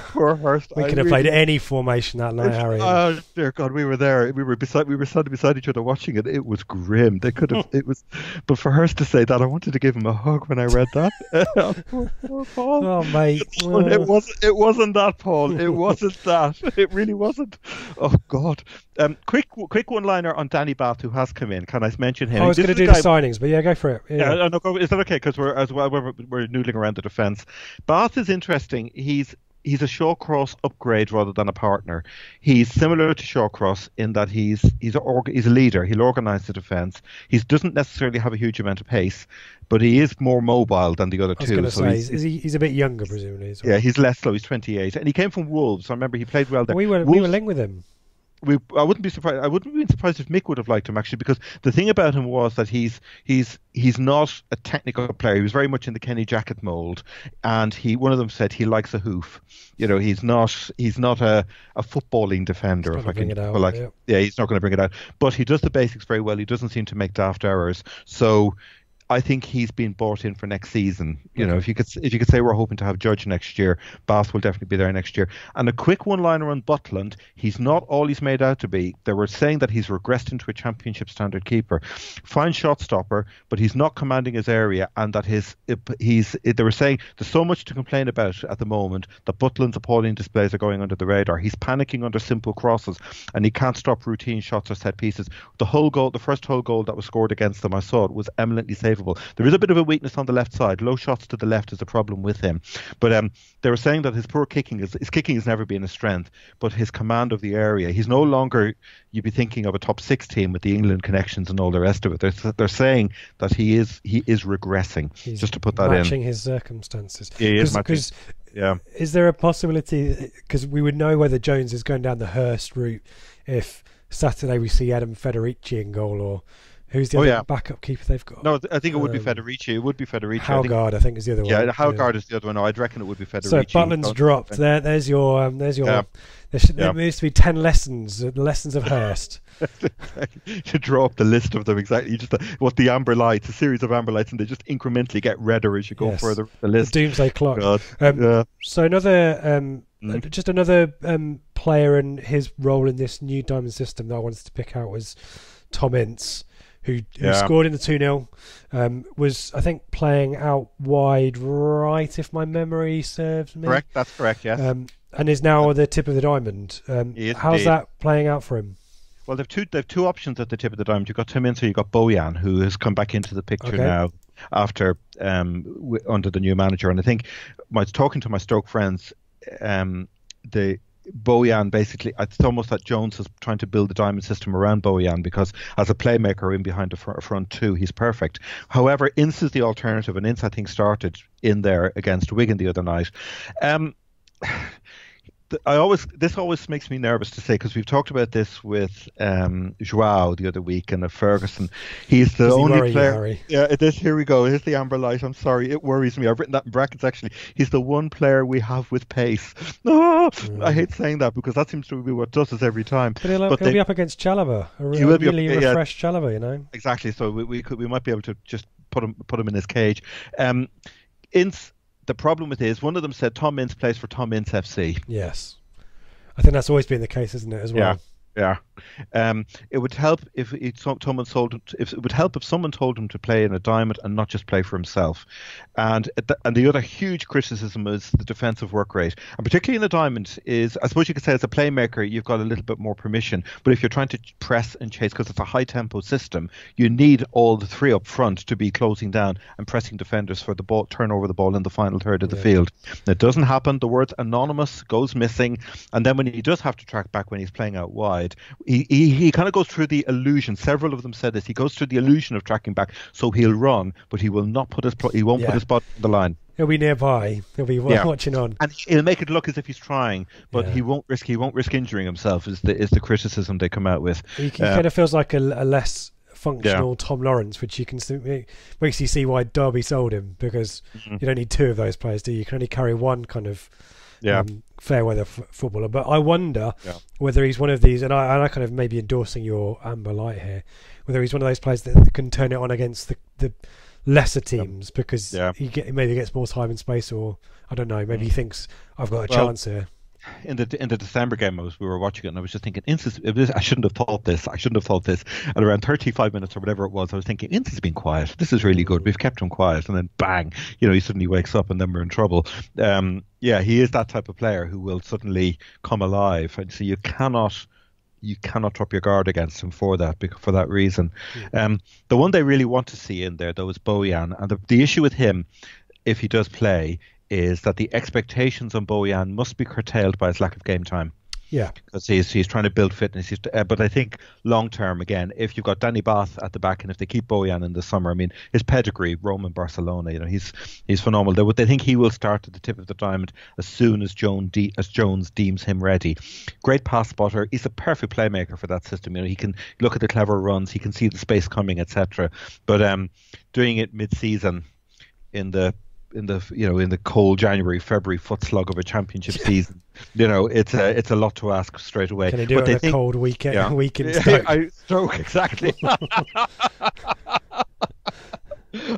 B: Poor Hurst.
A: We could have played any formation that night, Harry.
B: Oh dear God, we were there. We were standing beside each other watching it. It was grim. They could have. It was, but for Hurst to say that, I wanted to give him a hug when I read that. Poor Paul.
A: Oh mate,
B: it wasn't that, Paul. It wasn't that. It really wasn't. Oh God. Quick one-liner on Danny Bath, who has come in. Can I mention him?
A: I was going to do the signings, but yeah, go for it.
B: Yeah, no, is that okay? Because we're noodling around the defence. Bath is interesting. He's a Shawcross upgrade rather than a partner. He's similar to Shawcross in that he's a leader. He'll organise the defence. He doesn't necessarily have a huge amount of pace, but he is more mobile than the other two.
A: I was going to say, he's a bit younger, presumably.
B: Yeah, he's less slow. He's 28, and he came from Wolves. I remember he played well there.
A: We were linked with him.
B: I wouldn't be surprised. I wouldn't be surprised if Mick would have liked him actually, because the thing about him was that he's not a technical player. He was very much in the Kenny Jackett mold, and one of them said he likes a hoof. He's not a footballing defender. If I can, he's not going to bring it out. But he does the basics very well. He doesn't seem to make daft errors. So I think he's been bought in for next season. If you could say we're hoping to have Judge next year, Bath will definitely be there next year. And a quick one-liner on Butland: he's not all he's made out to be. They were saying that he's regressed into a championship standard keeper, fine shot stopper, but he's not commanding his area, and that they were saying there's so much to complain about at the moment that Butland's appalling displays are going under the radar. He's panicking under simple crosses, and he can't stop routine shots or set pieces. The first whole goal that was scored against them, I saw it, was eminently savable. There is a bit of a weakness on the left side. Low shots to the left is a problem with him. But they were saying that his poor kicking his kicking has never been a strength, but his command of the area, he's no longer, you'd be thinking of a top 6 team with the England connections and all the rest of it. They're saying that he is regressing.
A: He's
B: just to put that
A: matching his circumstances.
B: He is matching.
A: Yeah. Is there a possibility, because we would know whether Jones is going down the Hurst route if Saturday we see Adam Federici in goal, or who's the other backup keeper they've got?
B: No, I think it would be Federici. It would be Federici.
A: Howgard, I think, is the other one.
B: Yeah, Howgard is the other one. No, I'd reckon it would be Federici.
A: So Butland's dropped. There's your. There needs to be 10 lessons of Hurst.
B: To draw up the list of them exactly. What the amber lights, a series of amber lights, and they just incrementally get redder as you go further the list.
A: The doomsday clock. So another. Just another player and his role in this new diamond system that I wanted to pick out was Tom Ince, who scored in the 2-0, was, I think, playing out wide right, if my memory serves me.
B: Correct, that's correct, yes.
A: And is now the tip of the diamond. How's that playing out for him?
B: Well, they've two options at the tip of the diamond. You've got Tim Ince, or you've got Bojan, who has come back into the picture now after under the new manager. And I think, talking to my Stoke friends, the Bojan, basically, it's almost that Jones is trying to build the diamond system around Bojan, because as a playmaker in behind the front two, he's perfect. However, Ince is the alternative, and Ince, I think, started in there against Wigan the other night. This always makes me nervous to say, because we've talked about this with Joao the other week and Ferguson. He's the only player. Here we go. Here's the amber light. I'm sorry, it worries me. I've written that in brackets actually. He's the one player we have with pace. I hate saying that, because that seems to be what does us every time.
A: But he'll be up against Chalobah. He will be refreshed Chalobah,
B: Exactly. So we might be able to just put him in his cage. Ince. The problem with it is, one of them said Tom Ince plays for Tom Ince FC.
A: Yes. I think that's always been the case, isn't it, as well?
B: Yeah. It would help if someone told him to play in a diamond and not just play for himself. And the other huge criticism is the defensive work rate, and particularly in the diamond is, I suppose you could say, as a playmaker you've got a little bit more permission, but if you're trying to press and chase, because it's a high tempo system, you need all the three up front to be closing down and pressing defenders for the ball, turn over the ball in the final third of the field. It doesn't happen. The word anonymous goes missing, and then when he does have to track back when he's playing out wide, he kind of goes through the illusion. Several of them said this. He goes through the illusion of tracking back, so he'll run, but he will not put his put his body on the line.
A: He'll be nearby. He'll be watching on,
B: and he'll make it look as if he's trying, but he won't risk injuring himself. Is the criticism they come out with?
A: He kind of feels like a less functional Tom Lawrence, which you can makes you see why Derby sold him, because you don't need two of those players, do you? You can only carry one kind of fair weather footballer. But I wonder whether he's one of these, and I kind of maybe endorsing your amber light here, whether he's one of those players that can turn it on against the lesser teams, because he maybe gets more time and space, or I don't know, maybe he thinks I've got a chance here.
B: In the December game, we were watching it, and I was just thinking, I shouldn't have thought this. And around 35 minutes or whatever it was, I was thinking, Ince has been quiet. This is really good. We've kept him quiet, and then bang, he suddenly wakes up, and then we're in trouble. He is that type of player who will suddenly come alive, and so you cannot drop your guard against him for that reason. The one they really want to see in there, though, is Bojan, and the issue with him, if he does play, is that the expectations on Bojan must be curtailed by his lack of game time.
A: Yeah,
B: because he's trying to build fitness. But I think long term, again, if you've got Danny Bath at the back, and if they keep Bojan in the summer, I mean, his pedigree, Rome and Barcelona, he's phenomenal. They think he will start at the tip of the diamond as soon as Jones deems him ready. Great pass spotter. He's a perfect playmaker for that system. He can look at the clever runs. He can see the space coming, etc. But doing it mid-season in the cold January, February foot slug of a championship season, it's a lot to ask straight away.
A: Can he do it in a cold weekend?
B: Yeah.
A: Weekend Stoke?
B: Stoke, exactly.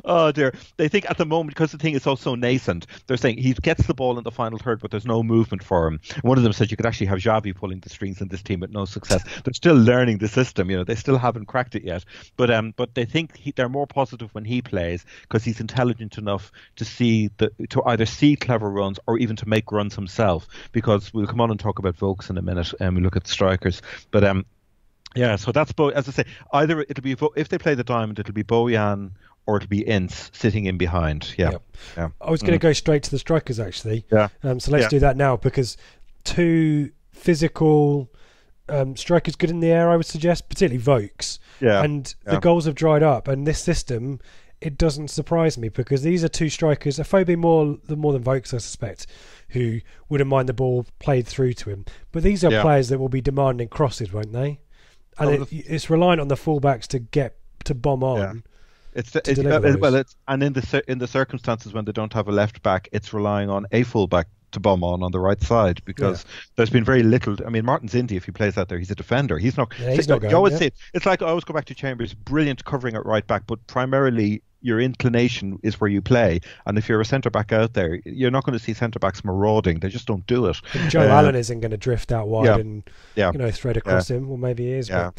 B: Oh dear. They think at the moment, because the thing is so nascent, they're saying he gets the ball in the final third, but there's no movement for him. One of them said you could actually have Xavi pulling the strings in this team with no success. They're still learning the system. They still haven't cracked it yet. But they think they're more positive when he plays, because he's intelligent enough to either see clever runs or even to make runs himself. Because we'll come on and talk about Vokes in a minute, and we look at the strikers. But yeah, so that's as I say, either it'll be, if they play the diamond, it'll be Bojan or it'll be Ince sitting in behind. Yeah.
A: I was going to go straight to the strikers, actually.
B: Yeah.
A: So let's do that now, because two physical strikers good in the air, I would suggest, particularly Vokes.
B: Yeah.
A: And the goals have dried up, and this system, it doesn't surprise me, because these are two strikers, Afobe more than Vokes, I suspect, who wouldn't mind the ball played through to him. But these are players that will be demanding crosses, won't they? And it's reliant on the fullbacks to bomb on.
B: Yeah. In the circumstances when they don't have a left back, it's relying on a fullback to bomb on the right side, because there's been very little. I mean, Martin's Indy, if he plays out there, he's a defender. He's not.
A: He's not going,
B: you always say it's like, I always go back to Chambers, brilliant covering at right back, but primarily your inclination is where you play. And if you're a centre back out there, you're not going to see centre backs marauding. They just don't do it.
A: And Joe Allen isn't going to drift out wide and thread across him. Well, maybe he is.
B: Yeah.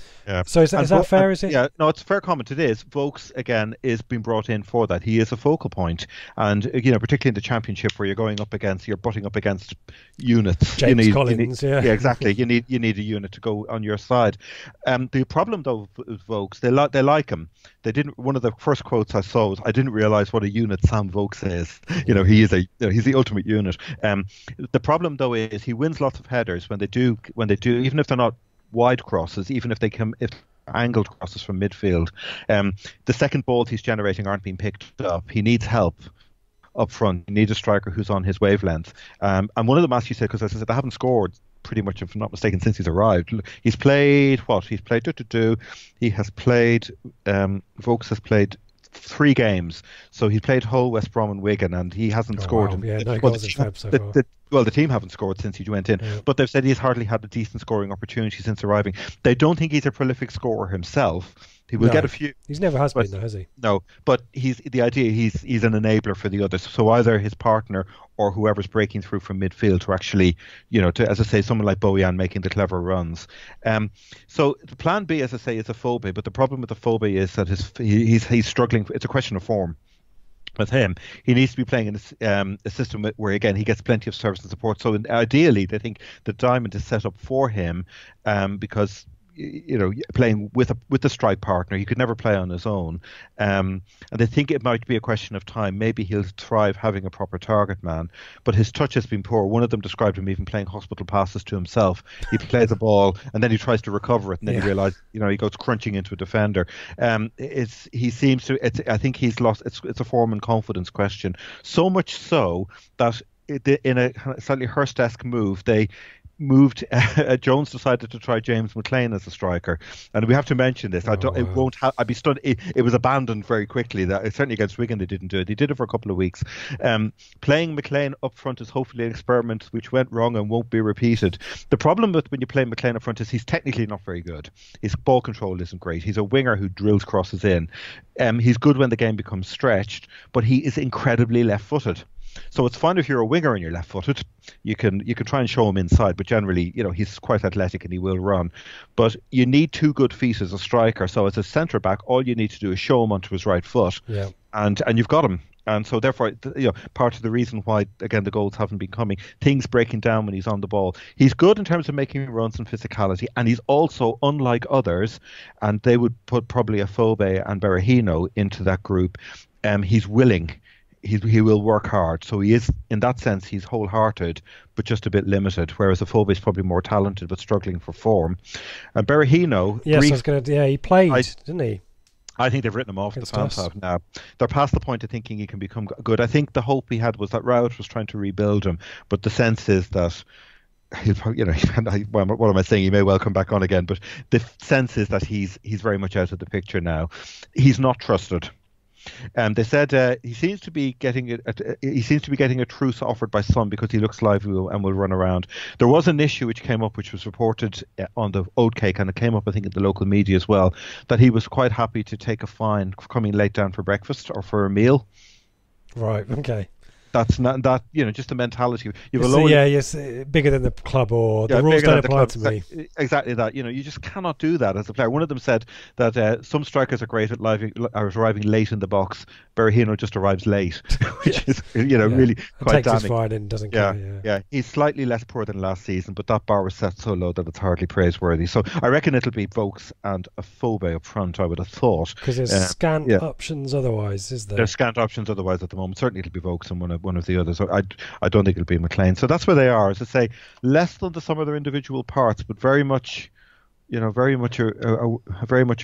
A: So is that fair? Is it?
B: Yeah. No, it's a fair comment. It is. Vokes again is being brought in for that. He is a focal point, and particularly in the Championship, where you're butting up against units.
A: James Collins.
B: Exactly. You need a unit to go on your side. The problem though with Vokes, they like him. They didn't. One of the first quotes I saw was, "I didn't realize what a unit Sam Vokes is." He's the ultimate unit. The problem though is he wins lots of headers when they do, even if they're not wide crosses, even if they come angled crosses from midfield. The second balls he's generating aren't being picked up. He needs help up front. He needs a striker who's on his wavelength. And one of them asked, you said, because as I said, they haven't scored pretty much, if I'm not mistaken, since he's arrived. He's played what? He has played. Vokes has played 3 games, so he played Hull, West Brom, and Wigan, and he hasn't scored.
A: Wow.
B: The team haven't scored since he went in, but they've said he's hardly had a decent scoring opportunity since arriving. They don't think he's a prolific scorer himself. He will get a few.
A: He's never has been, though, has he?
B: No, but he's an enabler for the others. So either his partner or whoever's breaking through from midfield to actually, as I say, someone like Bojan making the clever runs. So the plan B, as I say, is Afobe, but the problem with Afobe is that he's struggling. It's a question of form. With him, he needs to be playing in a system where, again, he gets plenty of service and support. So ideally, they think the diamond is set up for him, because playing with the strike partner, he could never play on his own. And they think it might be a question of time. Maybe he'll thrive having a proper target man, but his touch has been poor. One of them described him even playing hospital passes to himself. He plays the ball and then he tries to recover it, and then he realizes, he goes crunching into a defender. I think he's lost. It's a form and confidence question. So much so that in a slightly Hurst-esque move, they moved. Jones decided to try James McLean as a striker, and we have to mention this. I'd be stunned. It was abandoned very quickly. That certainly against Wigan they didn't do it. They did it for a couple of weeks. Playing McLean up front is hopefully an experiment which went wrong and won't be repeated. The problem with when you play McLean up front is he's technically not very good. His ball control isn't great. He's a winger who drills crosses in. He's good when the game becomes stretched, but he is incredibly left-footed. So it's fine if you're a winger and you're left-footed. You can try and show him inside, but generally, he's quite athletic and he will run. But you need 2 good feet as a striker. So as a centre back, all you need to do is show him onto his right foot, and you've got him. And so therefore, part of the reason why, again, the goals haven't been coming, things breaking down when he's on the ball. He's good in terms of making runs and physicality, and he's also, unlike others, and they would put probably Afobe and Berahino into that group, he's willing. he will work hard. So he is, in that sense, he's wholehearted, but just a bit limited. Whereas Afobe is probably more talented, but struggling for form. And Berahino,
A: he played, didn't he?
B: I think they've written him off. The fans have now. They're past the point of thinking he can become good. I think the hope he had was that Rowett was trying to rebuild him, but the sense is that what am I saying? He may well come back on again, but the sense is that he's very much out of the picture now. He's not trusted. They said he seems to be getting a truce offered by some because he looks lively and will run around. There was an issue which came up, which was reported on the Oatcake, and it came up, I think, in the local media as well, that he was quite happy to take a fine for coming late down for breakfast or for a meal.
A: Right. Okay.
B: That's not that, just the mentality.
A: Yes, bigger than the club, or the rules don't apply to me.
B: Exactly that. You just cannot do that as a player. One of them said that some strikers are great at arriving late in the box. Berahino just arrives late, which is really quite damning.
A: Takes his fine and doesn't care.
B: Yeah, he's slightly less poor than last season, but that bar was set so low that it's hardly praiseworthy. So I reckon it'll be Vokes and Afobe up front, I would have thought.
A: Because there's scant options otherwise, is there?
B: There's scant options otherwise at the moment. Certainly it'll be Vokes and one of the others. So I don't think it'll be McLean. So that's where they are. As I say, less than the sum of their individual parts, but very much a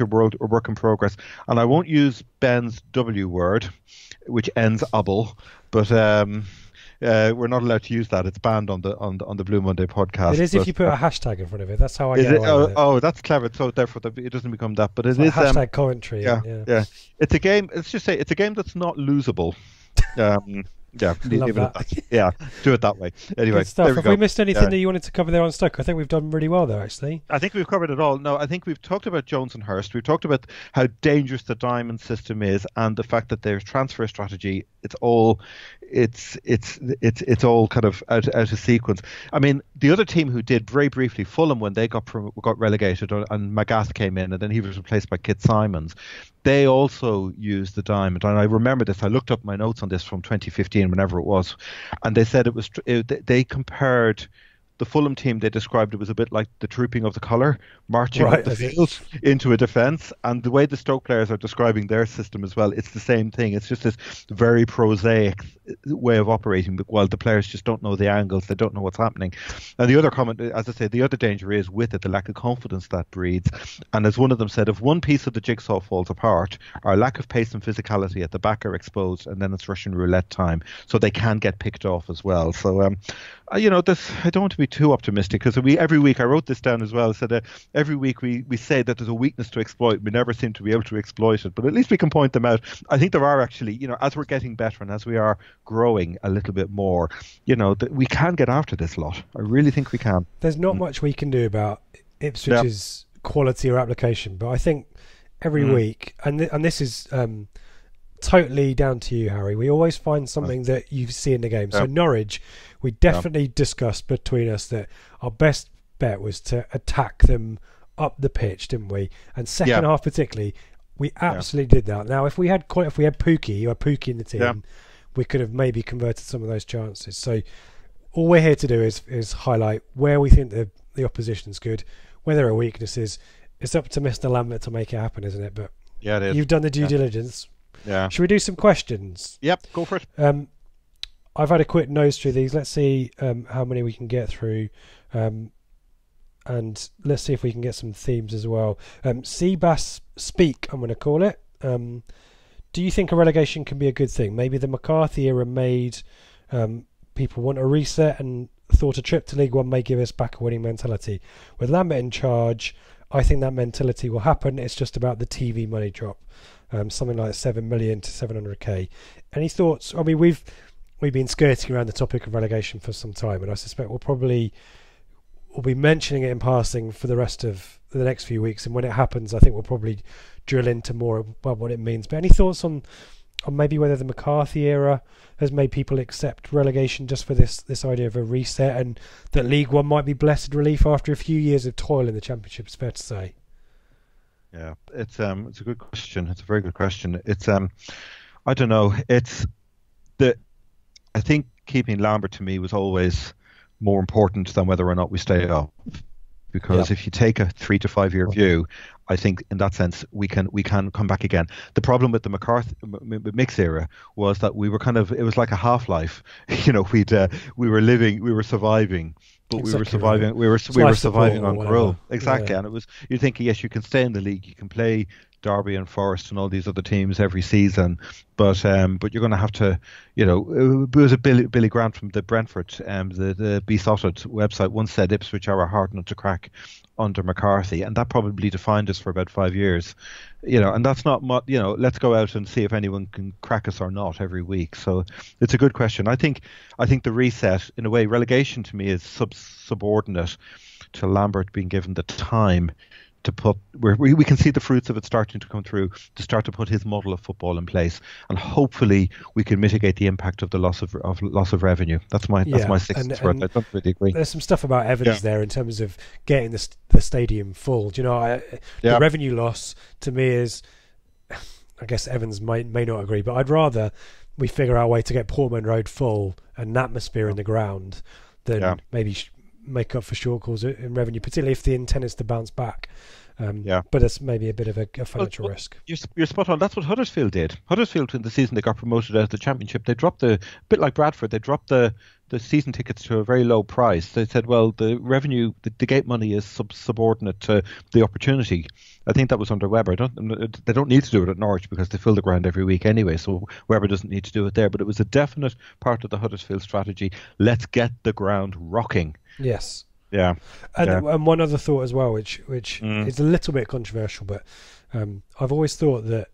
B: work in progress. And I won't use Ben's W word, which ends able, but we're not allowed to use that. It's banned on the Blue Monday podcast.
A: It is if you put a hashtag in front of it. That's how I get away with it.
B: Oh, that's clever. So therefore, it doesn't become that. But it's
A: hashtag commentary.
B: Yeah. It's a game. Let's just say it's a game that's not losable. Leave it do it that way. Anyway,
A: good stuff. Have we missed anything that you wanted to cover there on Stoke? I think we've done really well there, actually.
B: I think we've covered it all. No, I think we've talked about Jones and Hurst. We've talked about how dangerous the diamond system is, and the fact that their transfer strategy, it's all kind of out of sequence. I mean, the other team who did very briefly, Fulham, when they got relegated, and Magath came in, and then he was replaced by Kit Simons. They also used the diamond, and I remember this. I looked up my notes on this from 2015, whenever it was, and they said they compared the Fulham team. They described it was a bit like the trooping of the colour, marching up the field into a defence. And the way the Stoke players are describing their system as well, it's the same thing. It's just this very prosaic way of operating, while the players just don't know the angles, they don't know what's happening. And the other comment, as I say, the other danger is with it, the lack of confidence that breeds. And as one of them said, if one piece of the jigsaw falls apart, our lack of pace and physicality at the back are exposed, and then it's Russian roulette time. So they can get picked off as well. So, I don't want to be too optimistic, because every week, I wrote this down as well, said every week we say that there's a weakness to exploit. We never seem to be able to exploit it, but at least we can point them out. I think there are actually, as we're getting better and as we are growing a little bit more, that we can get after this lot. I really think we can.
A: There's not much we can do about Ipswich's quality or application, but I think every week, and this is totally down to you, Harry, we always find something that you see in the game. So Norwich, we definitely discussed between us that our best bet was to attack them up the pitch, didn't we? And second half particularly, we absolutely did that. Now, if we had Pookie in the team, we could have maybe converted some of those chances. So all we're here to do is highlight where we think the opposition's good, where there are weaknesses. It's up to Mr. Lambert to make it happen, isn't it? But
B: it is.
A: You've done the due diligence.
B: Yeah.
A: Should we do some questions?
B: Yep, go for it.
A: I've had a quick nose through these. Let's see how many we can get through. And let's see if we can get some themes as well. Seabass Speak, I'm going to call it. Do you think a relegation can be a good thing? Maybe the McCarthy era made people want a reset, and thought a trip to League One may give us back a winning mentality. With Lambert in charge, I think that mentality will happen. It's just about the TV money drop. Something like 7 million to 700k. Any thoughts? I mean, we've been skirting around the topic of relegation for some time, and I suspect we'll be mentioning it in passing for the rest of the next few weeks. And when it happens, I think we'll probably drill into more about what it means. But any thoughts on maybe whether the McCarthy era has made people accept relegation just for this idea of a reset, and that League One might be blessed relief after a few years of toil in the Championship? It's fair to say.
B: Yeah, it's a good question. It's a very good question. It's I don't know. I think keeping Lambert to me was always more important than whether or not we stay up. Because if you take a 3 to 5 year view, I think in that sense we can come back again. The problem with the Mick's era was that we were it was like a half-life. We were surviving, but exactly, we were surviving. Right. We were surviving on growth. Exactly, and it was, you think, yes, you can stay in the league, you can play Derby and Forest and all these other teams every season, but you're going to have to, it was a Billy Grant from the Brentford, the Besotted website once said Ipswich are a hard nut to crack under McCarthy, and that probably defined us for about 5 years, and that's not much. Let's go out and see if anyone can crack us or not every week. So it's a good question. I think the reset, in a way, relegation to me is subordinate to Lambert being given the time to put, where we can see the fruits of it starting to come through, to start to put his model of football in place, and hopefully we can mitigate the impact of the loss of revenue. That's my sixth word. I don't really agree.
A: There's some stuff about Evans there in terms of getting the stadium full. The revenue loss to me is, I guess Evans may not agree, but I'd rather we figure out a way to get Portman Road full and an atmosphere in the ground than maybe make up for shortfalls in revenue, particularly if the intent is to bounce back. But it's maybe a bit of a financial risk.
B: You're spot on. That's what Huddersfield did. Huddersfield, in the season they got promoted out of the Championship, they dropped a bit like Bradford. They dropped the season tickets to a very low price. They said, well, the revenue, the gate money is subordinate to the opportunity. I think that was under Webber. They don't need to do it at Norwich because they fill the ground every week anyway, so Webber doesn't need to do it there. But it was a definite part of the Huddersfield strategy. Let's get the ground rocking.
A: Yes.
B: Yeah.
A: And one other thought as well, which is a little bit controversial, but I've always thought that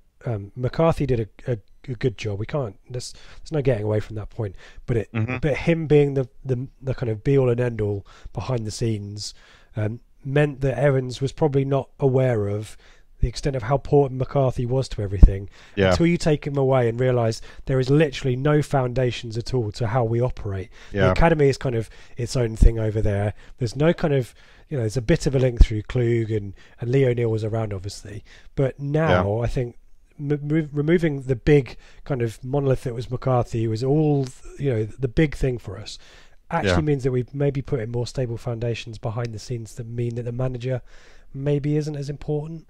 A: McCarthy did a good job. We can't. There's no getting away from that point. But but him being the kind of be all and end all behind the scenes meant that Evans was probably not aware of the extent of how important McCarthy was to everything until you take him away and realise there is literally no foundations at all to how we operate. The academy is kind of its own thing over there. There's no kind of, there's a bit of a link through Klug and Lee O'Neill was around obviously, but now I think removing the big kind of monolith that was McCarthy, who was all the big thing for us, actually means that we've maybe put in more stable foundations behind the scenes that mean that the manager maybe isn't as important.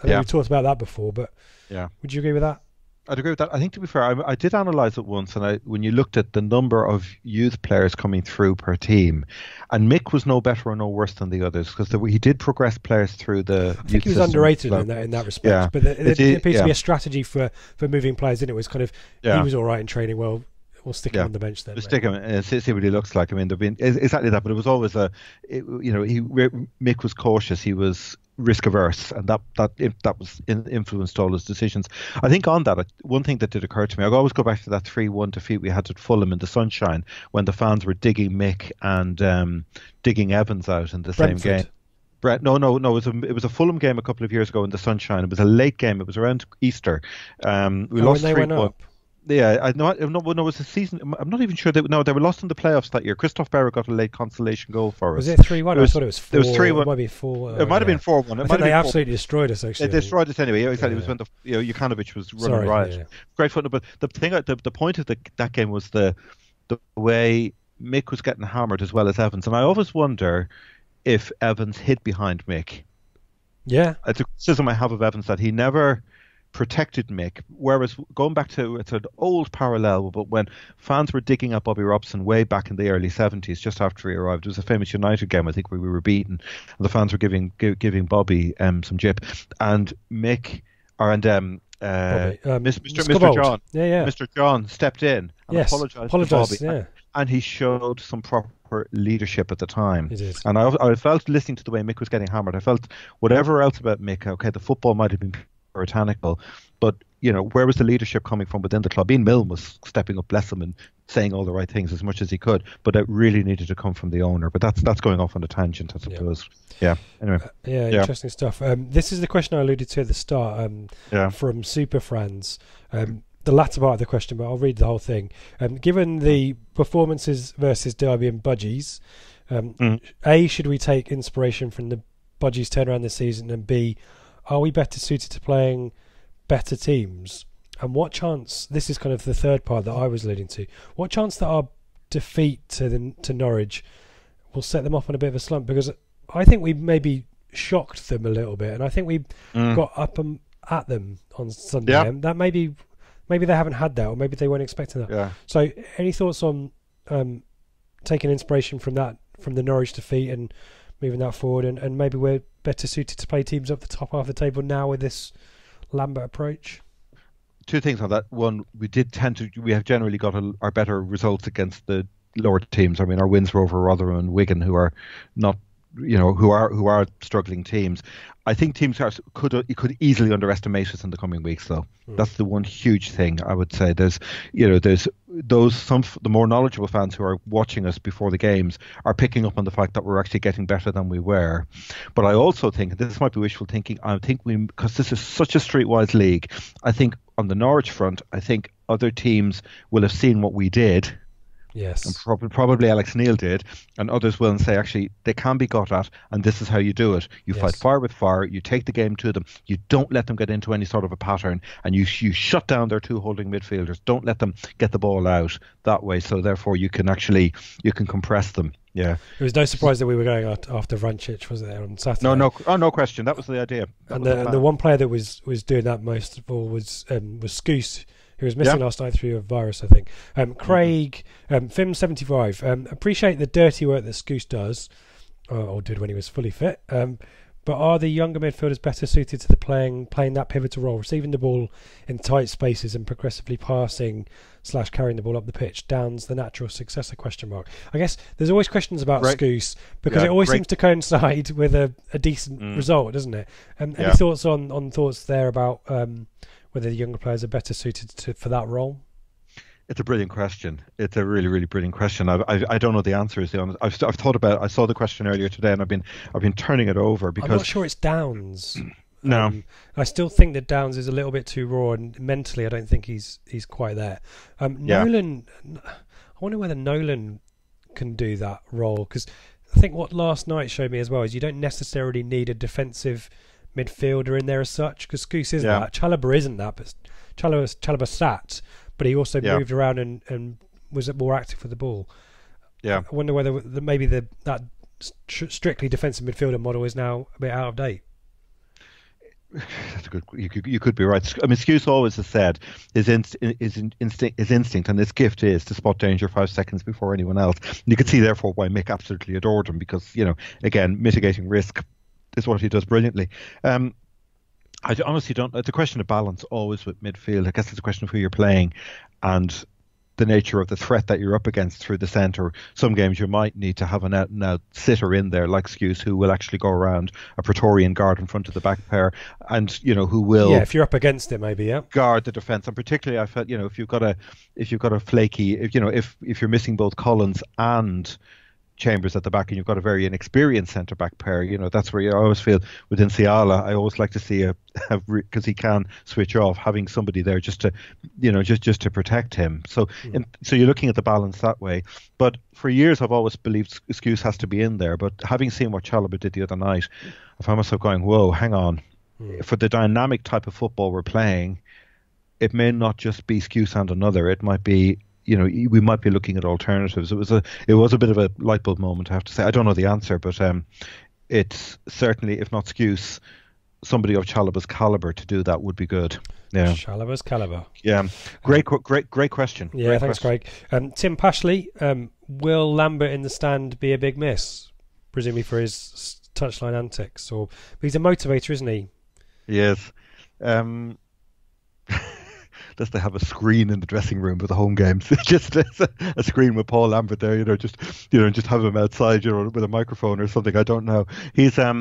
A: I think we talked about that before, but would you agree with that?
B: I'd agree with that. I think, to be fair, I did analyse it once, and when you looked at the number of youth players coming through per team, and Mick was no better or no worse than the others, because he did progress players through the.
A: I think he was underrated in that respect, but there appears to be a strategy for moving players in. It was kind of he was all right in training. Well, we'll stick him on the bench then.
B: We'll stick him and see what he looks like. I mean, there've been exactly that, but it was always Mick was cautious. He was risk averse, and that was influenced all his decisions. I think on that, one thing that did occur to me, I always go back to that 3-1 defeat we had at Fulham in the Sunshine, when the fans were digging Mick and digging Evans out in the
A: Brentford.
B: Same game. No. It was a Fulham game a couple of years ago in the Sunshine. It was a late game. It was around Easter. We lost 3-1. Yeah, I know. No, it was a season. I'm not even sure they were lost in the playoffs that year. Christoph Berra got a late consolation goal for us.
A: Was it 3-1? I thought it was 4.
B: It was 3-1.
A: It might be 4.
B: It might have been 4-1.
A: I think they absolutely destroyed us. Actually,
B: they destroyed us anyway. Exactly. It was when Jukanovic was running riot. Great fun. But the point of that game was the way Mick was getting hammered as well as Evans, and I always wonder if Evans hid behind Mick.
A: Yeah,
B: it's a criticism I have of Evans that he never protected Mick, whereas going back to, it's an old parallel, but when fans were digging up Bobby Robson way back in the early 70s, just after he arrived, it was a famous United game, I think, where we were beaten, and the fans were giving Bobby some jip, and Mick Mr. John, Mr. John stepped in and apologized to Bobby, and he showed some proper leadership at the time. And I felt, listening to the way Mick was getting hammered, I felt whatever else about Mick, okay, the football might have been puritanical, but where was the leadership coming from within the club? Ian Milne was stepping up, bless him, and saying all the right things as much as he could, but it really needed to come from the owner. But that's going off on a tangent, I suppose. Anyway,
A: interesting stuff. This is the question I alluded to at the start from Super Friends. The latter part of the question, but I'll read the whole thing. Given the performances versus Derby and Budgies, A, should we take inspiration from the Budgies turnaround this season, and B, are we better suited to playing better teams? And what chance, this is kind of the third part that I was leading to, what chance that our defeat to Norwich will set them off on a bit of a slump? Because I think we maybe shocked them a little bit, and I think we got up at them on Sunday. Yeah. And that maybe they haven't had that, or maybe they weren't expecting that.
B: Yeah.
A: So, any thoughts on taking inspiration from that, from the Norwich defeat, and moving that forward, and maybe we're better suited to play teams up the top half of the table now with this Lambert approach?
B: Two things on that. One, we have generally got our better results against the lower teams. I mean, our wins were over Rotherham and Wigan, who are not, who are struggling teams. I think teams could easily underestimate us in the coming weeks, though. That's the one huge thing I would say. There's the more knowledgeable fans who are watching us before the games are picking up on the fact that we're actually getting better than we were. But I also think, and this might be wishful thinking, because this is such a streetwise league, I think on the Norwich front, I think other teams will have seen what we did.
A: Yes.
B: And probably Alex Neil did, and others will, and say, actually, they can be got at, and this is how you do it. You fight fire with fire, you take the game to them, you don't let them get into any sort of a pattern, and you shut down their two holding midfielders. Don't let them get the ball out that way, so therefore you can compress them. Yeah.
A: It was no surprise that we were going after Vrancic, was it, on Saturday?
B: No question. That was the idea.
A: The one player that was doing that most of all was Skoos, who was missing last night through a virus, I think. Craig, Fim75, appreciate the dirty work that Skoos does, or did when he was fully fit, but are the younger midfielders better suited to the playing that pivotal role, receiving the ball in tight spaces and progressively passing / carrying the ball up the pitch? Downs the natural successor, ? I guess there's always questions about Skoos, because it always seems to coincide with a decent result, doesn't it? Any thoughts on thoughts there about whether the younger players are better suited for that role?
B: It's a brilliant question. It's a really, really brilliant question. I don't know the answer. Is the honest. I've thought about it. I saw the question earlier today, and I've been turning it over because
A: I'm not sure it's Downs.
B: No,
A: I still think that Downs is a little bit too raw, and mentally, I don't think he's quite there. Nolan, I wonder whether Nolan can do that role, because I think what last night showed me as well is you don't necessarily need a defensive midfielder in there as such, because Skoos isn't that. Chalobah isn't that, but Chalobah sat, but he also moved around and was more active with the ball.
B: Yeah,
A: I wonder whether maybe that strictly defensive midfielder model is now a bit out of date.
B: That's good. You could be right. I mean, Skoos always has said his instinct and his gift is to spot danger 5 seconds before anyone else. And you can see therefore why Mick absolutely adored him, because again, mitigating risk is what he does brilliantly. I honestly don't. It's a question of balance always with midfield. I guess it's a question of who you're playing and the nature of the threat that you're up against through the centre. Some games you might need to have an out and out sitter in there like Skoos, who will actually go around a Praetorian guard in front of the back pair, and who will
A: if you're up against it, maybe
B: guard the defence. And particularly, I felt if you've got a flaky, if you're missing both Collins and Chambers at the back, and you've got a very inexperienced centre back pair, that's where you always feel with Nsiala. I always like to see because he can switch off, having somebody there just to just to protect him. So so you're looking at the balance that way. But for years I've always believed Skoos has to be in there, but having seen what Chalobah did the other night, I found myself going, whoa, hang on. For the dynamic type of football we're playing, it may not just be Skoos and another. It might be we might be looking at alternatives. It was a bit of a light bulb moment, I have to say. I don't know the answer, but it's certainly, if not Skoos, somebody of Chalobah's calibre to do that would be good. Yeah,
A: Chalobah's calibre.
B: Yeah, great question.
A: Yeah, great thanks, question. Craig. Tim Pashley, will Lambert in the stand be a big miss, presumably for his touchline antics, or he's a motivator, isn't he?
B: Yes. Does they have a screen in the dressing room for the home games? Just a screen with Paul Lambert there, just have him outside, with a microphone or something. I don't know. He's I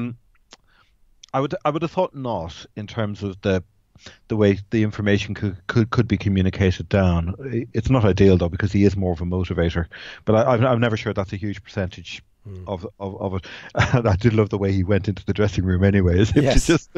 B: would have thought not, in terms of the way the information could be communicated down. It's not ideal though, because he is more of a motivator. But I'm never sure that's a huge percentage of it. And I did love the way he went into the dressing room anyways.
A: Yes.
B: Just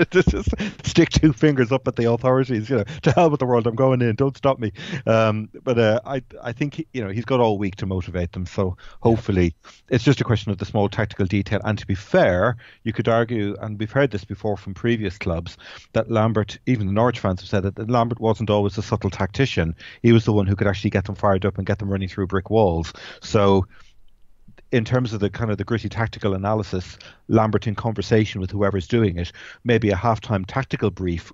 B: stick two fingers up at the authorities, to hell with the world, I'm going in, don't stop me. But I think he's got all week to motivate them, so hopefully it's just a question of the small tactical detail. And to be fair, you could argue, and we've heard this before from previous clubs, that Lambert, even the Norwich fans have said that Lambert wasn't always a subtle tactician. He was the one who could actually get them fired up and get them running through brick walls. So in terms of the kind of the gritty tactical analysis, Lambert in conversation with whoever's doing it, maybe a halftime tactical brief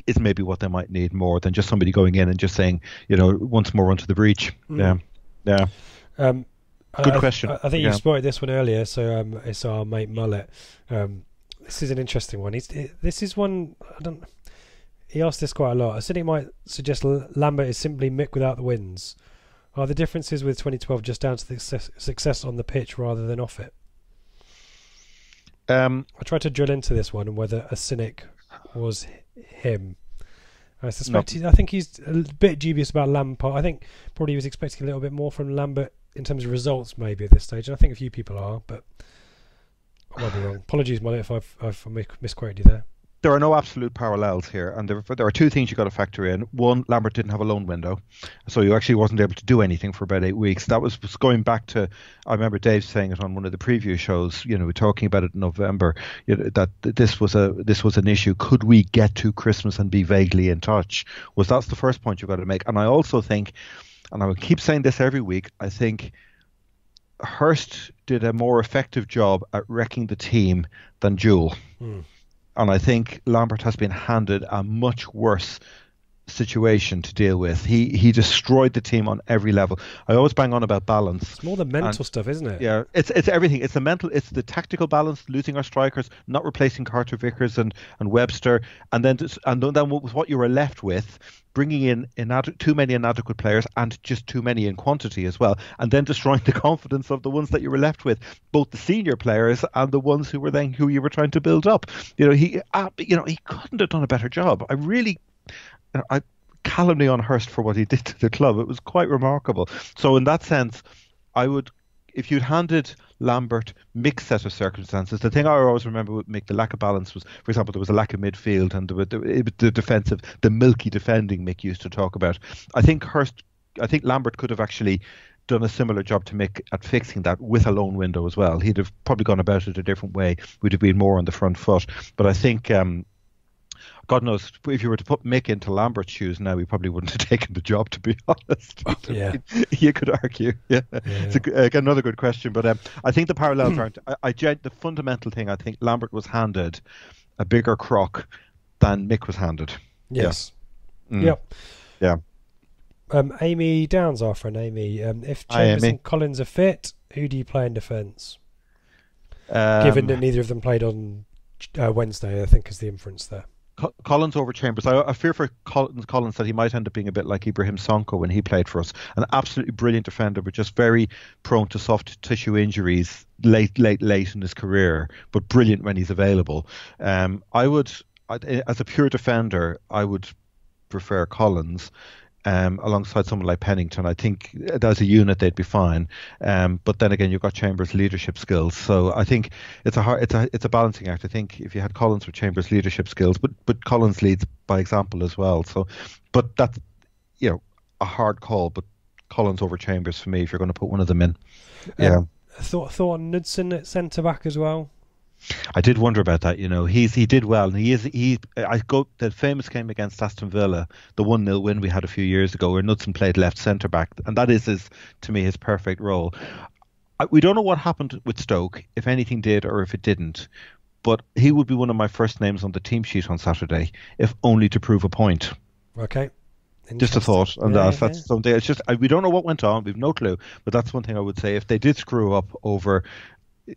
B: is maybe what they might need more than just somebody going in and just saying, once more onto the breach. Yeah. Good question.
A: I think you spotted this one earlier, so it's our mate Mullet. This is an interesting one. This is one, he asked this quite a lot. A cynic might suggest Lambert is simply Mick without the wins. Are the differences with 2012 just down to the success on the pitch rather than off it? I tried to drill into this one and whether a cynic was him. I suspect. I think he's a bit dubious about Lampard. I think probably he was expecting a little bit more from Lambert in terms of results, maybe at this stage. And I think a few people are, but I might be wrong. Apologies, Molly, if I've misquoted you there.
B: There are no absolute parallels here, and there are two things you've got to factor in. One, Lambert didn't have a loan window, so he actually wasn't able to do anything for about 8 weeks. That was going back to, I remember Dave saying it on one of the preview shows, we're talking about it in November, that this was an issue. Could we get to Christmas and be vaguely in touch? That's the first point you've got to make. And I also think, and I will keep saying this every week, I think Hurst did a more effective job at wrecking the team than Jewell. And I think Lambert has been handed a much worse situation to deal with. He destroyed the team on every level. I always bang on about balance.
A: It's more the mental stuff, isn't it?
B: Yeah, it's everything. It's the mental, it's the tactical balance, losing our strikers, not replacing Carter Vickers and Webster, and then what you were left with, bringing in too many inadequate players and just too many in quantity as well, and then destroying the confidence of the ones that you were left with, both the senior players and the ones who you were trying to build up. He couldn't have done a better job. I calumny on Hurst for what he did to the club. It was quite remarkable. So in that sense, I would, if you'd handed Lambert mixed set of circumstances, the thing I always remember with Mick, the lack of balance was, for example, there was a lack of midfield and the defensive, the milky defending Mick used to talk about. I think Lambert could have actually done a similar job to Mick at fixing that with a loan window as well. He'd have probably gone about it a different way. We'd have been more on the front foot. But I think God knows, if you were to put Mick into Lambert's shoes now, he probably wouldn't have taken the job, to be honest.
A: Yeah.
B: You could argue. Yeah. It's another good question. But I think the parallels aren't. The fundamental thing, I think Lambert was handed a bigger crock than Mick was handed.
A: Yes.
B: Yeah.
A: Yeah. Amy Downs, our friend Amy. If Chambers and Collins are fit, who do you play in defence? Given that neither of them played on Wednesday, I think is the inference there.
B: Collins over Chambers. I fear for Collins that he might end up being a bit like Ibrahim Sonko when he played for us. An absolutely brilliant defender, but just very prone to soft tissue injuries late in his career, but brilliant when he's available. As a pure defender, I would prefer Collins. Alongside someone like Pennington. I think as a unit they'd be fine, but then again you've got Chambers' leadership skills, so I think it's a balancing act. I think if you had Collins with Chambers' leadership skills, but Collins leads by example as well. So, but that's a hard call. But Collins over Chambers for me if you're going to put one of them in. Yeah.
A: Thought on Knudsen at centre back as well.
B: I did wonder about that. He did well, and the famous game against Aston Villa, the 1-0 win we had a few years ago, where Knudsen played left centre back, and that is to me his perfect role. We don't know what happened with Stoke, if anything did or if it didn't, but he would be one of my first names on the team sheet on Saturday, if only to prove a point.
A: Okay.
B: Just a thought on that. That's something. It's just we don't know what went on. We've no clue, but that's one thing I would say. If they did screw up over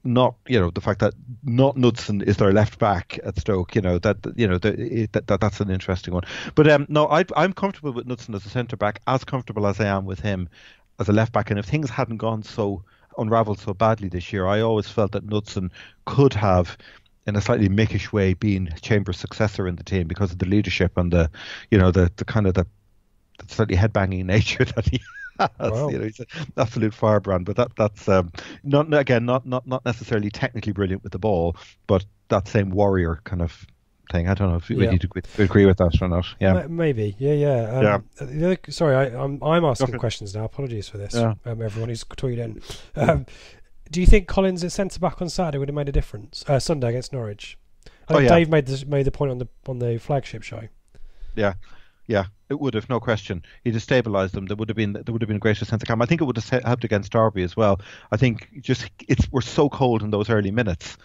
B: not the fact that not Knudsen is their left back at Stoke, that's an interesting one. But no, I'm comfortable with Knudsen as a centre back, as comfortable as I am with him as a left back. And if things hadn't gone unravelled so badly this year, I always felt that Knudsen could have, in a slightly Mickish way, been Chambers' successor in the team because of the leadership and the kind of the slightly headbanging nature that he. Wow. He's an absolute firebrand, but that's not necessarily technically brilliant with the ball, but that same warrior kind of thing. I don't know if we need to agree with that or not. Yeah,
A: maybe. Yeah. Sorry, I'm asking questions now. Apologies for this. Yeah. Everyone who's tweeted in. Do you think Collins at centre back on Saturday would have made a difference? Sunday against Norwich. Dave made the point on the flagship show.
B: Yeah. Yeah, it would have, no question. He'd have stabilised them. There would have been a greater sense of calm. I think it would have helped against Derby as well. I think we're so cold in those early minutes.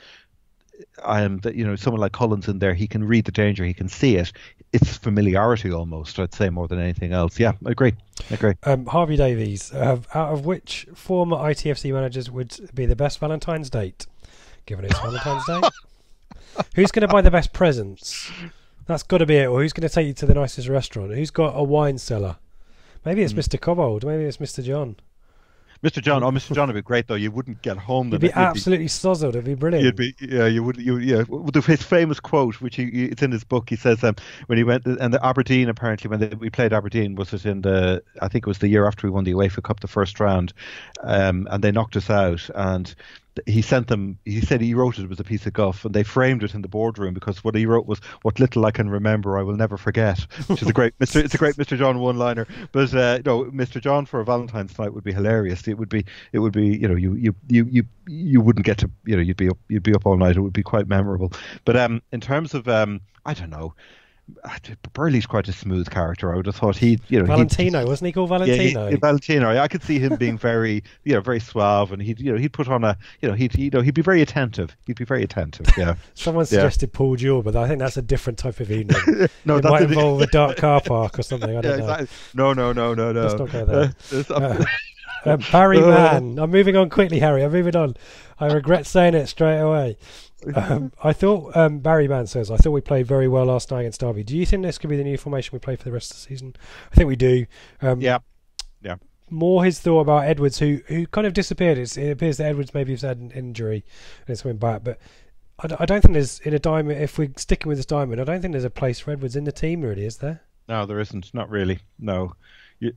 B: Someone like Collins in there, he can read the danger, he can see it. It's familiarity almost, I'd say, more than anything else. Yeah, I agree.
A: Harvey Davies, out of which former ITFC managers would be the best Valentine's date, given it's Valentine's Day? Who's going to buy the best presents? That's got to be it. Or who's going to take you to the nicest restaurant? Who's got a wine cellar? Maybe it's Mr. Cobbold. Maybe it's Mr. John.
B: Mr. John would be great though. You wouldn't get home.
A: You'd be absolutely sozzled. It'd be brilliant.
B: You would. His famous quote, which it's in his book. He says when he went and the Aberdeen, apparently when we played Aberdeen, was it I think it was the year after we won the UEFA Cup, the first round, and they knocked us out. And he sent them. He said he wrote it was a piece of guff, and they framed it in the boardroom because what he wrote was, "What little I can remember, I will never forget," which is a great Mr. John one-liner. But Mr. John for a Valentine's night would be hilarious. It would be you wouldn't get to you'd be up all night. It would be quite memorable. But in terms of I don't know. Burley's quite a smooth character. I would have thought
A: Valentino, wasn't he called Valentino?
B: Yeah, Valentino. I could see him being very, very suave, and he'd put on he'd be very attentive. He'd be very attentive. Yeah.
A: Someone suggested Paul Jewell, but I think that's a different type of evening. No, it might involve a dark car park or something. I don't know. Exactly.
B: No.
A: Let's not go there. Barry Mann. I'm moving on quickly, Harry. I'm moving on. I regret saying it straight away. I thought Barry Mann says, I thought we played very well last night against Derby. Do you think this could be the new formation we play for the rest of the season? I think we do.
B: Yeah.
A: More his thought about Edwards, who kind of disappeared. It appears that Edwards maybe has had an injury and it's coming back. But I don't think there's, in a diamond, if we're sticking with this diamond, I don't think there's a place for Edwards in the team, really, is there?
B: No, there isn't. Not really. No.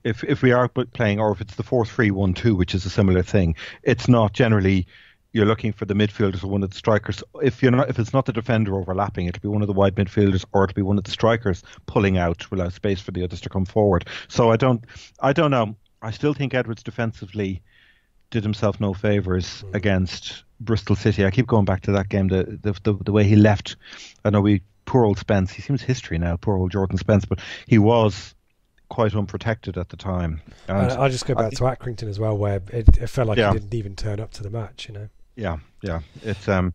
B: If we are playing, or if it's the 4-3-1-2, which is a similar thing, it's not generally. You're looking for the midfielders or one of the strikers. If it's not the defender overlapping, it'll be one of the wide midfielders, or it'll be one of the strikers pulling out to allow space for the others to come forward. So I don't know. I still think Edwards defensively did himself no favours against Bristol City. I keep going back to that game, the way he left. I know poor old Spence. He seems history now. Poor old Jordan Spence, but he was quite unprotected at the time. And
A: I'll just go back to Accrington as well, where it felt like he didn't even turn up to the match.
B: Yeah. It's
A: so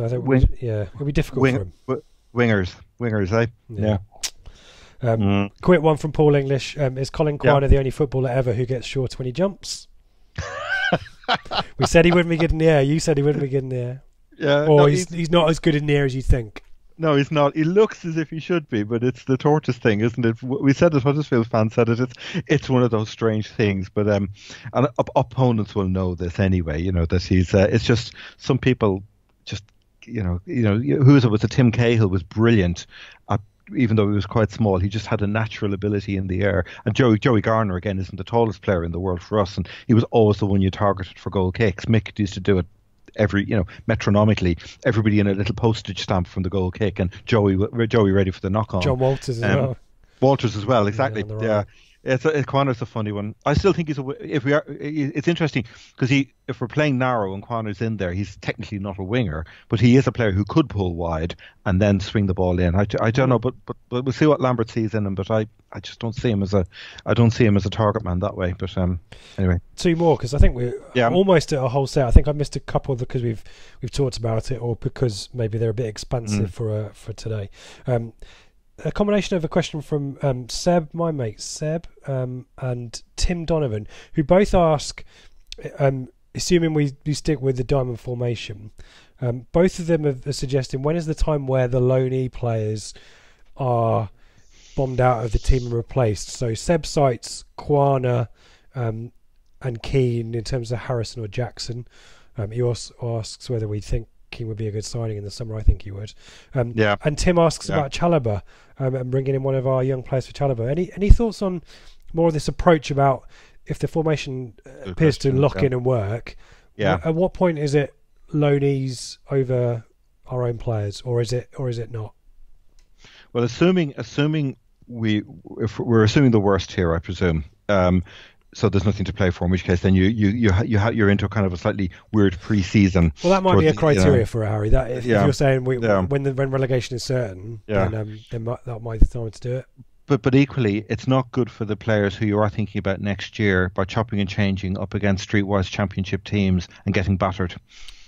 A: I think it'll be difficult for him.
B: Wingers, eh? Yeah.
A: Quick one from Paul English. Is Colin Quiner the only footballer ever who gets short when he jumps? We said he wouldn't be good in the air. You said he wouldn't be good in the air.
B: Yeah.
A: Or he's not as good in the air as you think.
B: No, he's not. He looks as if he should be, but it's the tortoise thing, isn't it? We said it. Huddersfield fans said it. It's one of those strange things. But and opponents will know this anyway. That he's. It's just some people just. Who was it? Was it Tim Cahill was brilliant. Even though he was quite small, he just had a natural ability in the air. And Joey Garner again isn't the tallest player in the world for us, and he was always the one you targeted for goal kicks. Mick used to do it. Metronomically, everybody in a little postage stamp from the goal kick, and Joey ready for the knock on.
A: John Walters as well.
B: Walters as well, exactly. Yeah. Quaner's a funny one. I still think it's interesting because if we're playing narrow and Quaner's in there, he's technically not a winger, but he is a player who could pull wide and then swing the ball in. I don't know, but we'll see what Lambert sees in him. But I just don't see him as a target man that way. But anyway,
A: two more because I think we're almost at a whole set. I think I missed a couple because we've talked about it, or because maybe they're a bit expansive for today. A combination of a question from Seb, my mate Seb, and Tim Donovan, who both ask, assuming we stick with the diamond formation, both of them are suggesting when is the time where the loanee players are bombed out of the team and replaced. So Seb cites Quaner and Keane in terms of Harrison or Jackson. He also asks whether we think King would be a good signing in the summer. I think he would. And Tim asks about Chalobah and bringing in one of our young players for Chalobah. Any thoughts on more of this approach about if the formation appears to lock in and work? At what point is it loanees over our own players, or is it not?
B: Well, assuming if we're assuming the worst here, I presume. So there's nothing to play for, in which case then you're into kind of a slightly weird pre-season.
A: Well, that might be a criteria for Harry. That if you're saying when relegation is certain, then that might be the time to do it.
B: but equally, it's not good for the players who you are thinking about next year by chopping and changing up against streetwise championship teams and getting battered.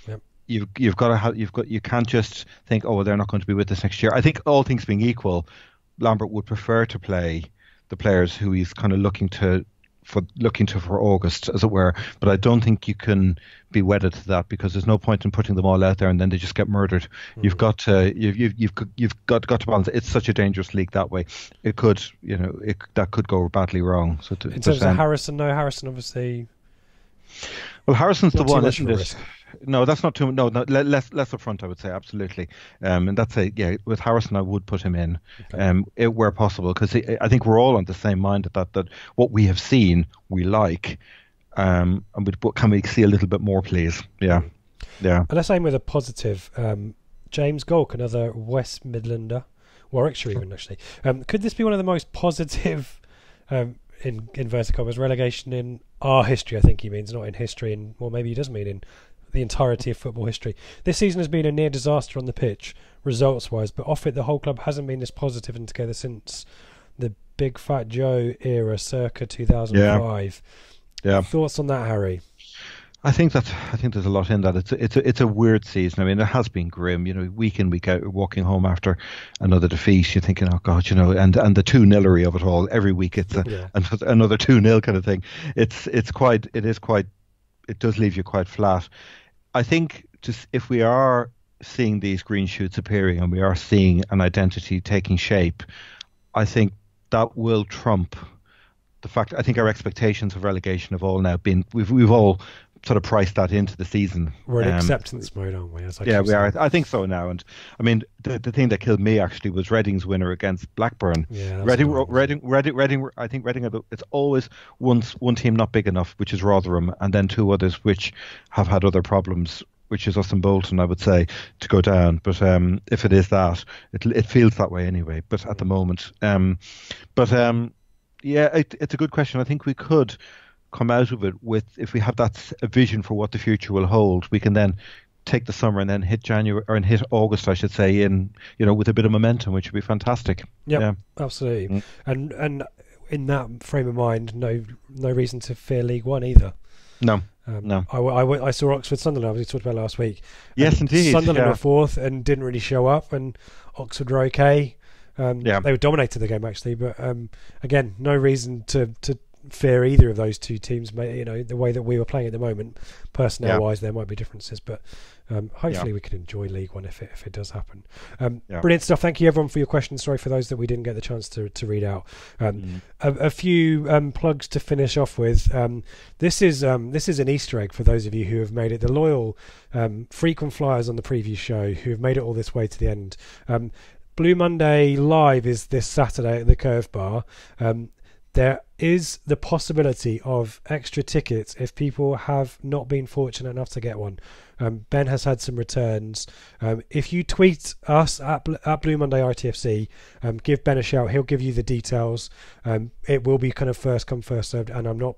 A: Yep.
B: You've got to have you can't just think, oh, well, they're not going to be with us next year. I think all things being equal, Lambert would prefer to play the players who he's kind of looking to for August, as it were. But I don't think you can be wedded to that, because there's no point in putting them all out there and then they just get murdered. You've got to you've got to balance. It's such a dangerous league that way. It could that could go badly wrong. So
A: in terms of Harrison, Harrison obviously.
B: Well, Harrison's the one, isn't it? No, that's not too. No, less up front, I would say, absolutely. And that's with Harrison, I would put him in, where possible, because I think we're all on the same mind that what we have seen we like, and can we see a little bit more, please? Yeah. And
A: the same with a positive. James Golk, another West Midlander, Warwickshire even actually. Could this be one of the most positive, in inverted commas, relegation in our history? I think he means, not in history, and well, maybe he does mean in the entirety of football history. This season has been a near disaster on the pitch, results-wise, but off it, the whole club hasn't been this positive and together since the Big Fat Joe era, circa 2005.
B: Yeah.
A: Thoughts on that, Harry?
B: I think there's a lot in that. It's a weird season. I mean, it has been grim. Week in, week out, you're walking home after another defeat. You're thinking, oh God, and the 2-0-ery of it all. Every week, it's another 2-0 kind of thing. It does leave you quite flat. I think just if we are seeing these green shoots appearing and we are seeing an identity taking shape, I think that will trump the fact. I think our expectations of relegation have all now been. We've all sort of priced that into the season.
A: We're in acceptance mode, aren't we?
B: We are. I think so now. And I mean, the thing that killed me actually was Reading's winner against Blackburn.
A: Yeah,
B: Reading. I think Reading. It's always one team not big enough, which is Rotherham, and then two others which have had other problems, which is us and Bolton, I would say, to go down. But if it is that, it feels that way anyway. But at the moment, it's a good question. I think we could come out of it with, if we have a vision for what the future will hold, we can then take the summer and then hit January, or hit August, I should say, with a bit of momentum, which would be fantastic.
A: Yep, absolutely. And in that frame of mind, no reason to fear League One either.
B: No.
A: I saw Oxford Sunderland, as we talked about last week.
B: Yes, indeed.
A: Sunderland were fourth and didn't really show up, and Oxford were okay. They were dominated the game actually, but again, no reason to fear either of those two teams. The way that we were playing at the moment, personnel wise, there might be differences, but hopefully we can enjoy League One if it does happen. Brilliant stuff. Thank you everyone for your questions. Sorry for those that we didn't get the chance to read out. A few plugs to finish off with. This is an Easter egg for those of you who have made it, the loyal frequent flyers on the preview show who have made it all this way to the end. Blue Monday Live is this Saturday at the Curve Bar. There is the possibility of extra tickets if people have not been fortunate enough to get one. Ben has had some returns. If you tweet us at Blue Monday RTFC, give Ben a shout. He'll give you the details. It will be kind of first come, first served, and I'm not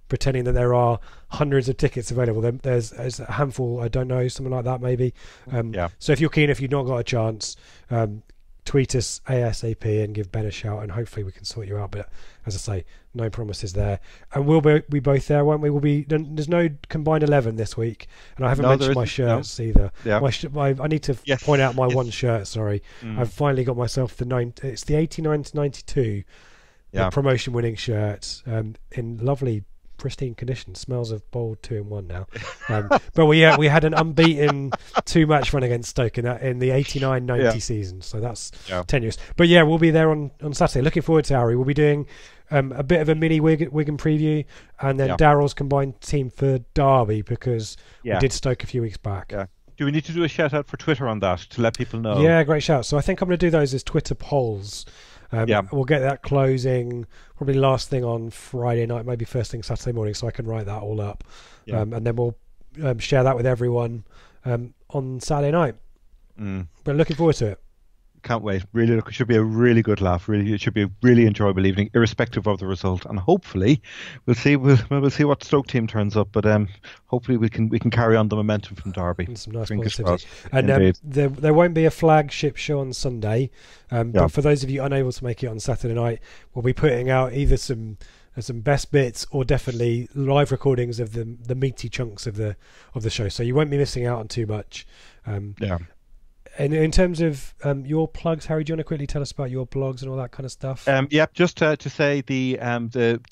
A: pretending that there are hundreds of tickets available. There's a handful, I don't know, something like that maybe. So if you're keen, if you've not got a chance, tweet us ASAP and give Ben a shout, and hopefully we can sort you out. But as I say, no promises there. And we'll be both there, won't we? There's no combined 11 this week, and I haven't mentioned my shirts either. I need to point out my one shirt. Sorry, I've finally got myself it's the 89 to 92 promotion winning shirt in lovely pristine condition. Smells of bold 2-in-1 now. But we had an unbeaten 2-match run against Stoke in the 89-90 season, so that's tenuous. But we'll be there on Saturday. Looking forward to Harry. We'll be doing a bit of a mini Wigan preview, and then Daryl's combined team for Derby, because we did Stoke a few weeks back.
B: Do we need to do a shout out for Twitter on that to let people know?
A: Yeah, great shout. So I think I'm going to do those as Twitter polls. We'll get that closing probably last thing on Friday night, maybe first thing Saturday morning, so I can write that all up. And then we'll share that with everyone on Saturday night. But looking forward to it.
B: Can't wait. Really, look, it should be a really good laugh. Really, it should be a really enjoyable evening, irrespective of the result. And hopefully, we'll see what Stoke team turns up. But hopefully, we can carry on the momentum from Derby.
A: And some nice positivity. And there won't be a flagship show on Sunday, but for those of you unable to make it on Saturday night, we'll be putting out either some best bits or definitely live recordings of the meaty chunks of the show. So you won't be missing out on too much. And in terms of your plugs, Harry, do you want to quickly tell us about your blogs and all that kind of stuff?
B: Just to say the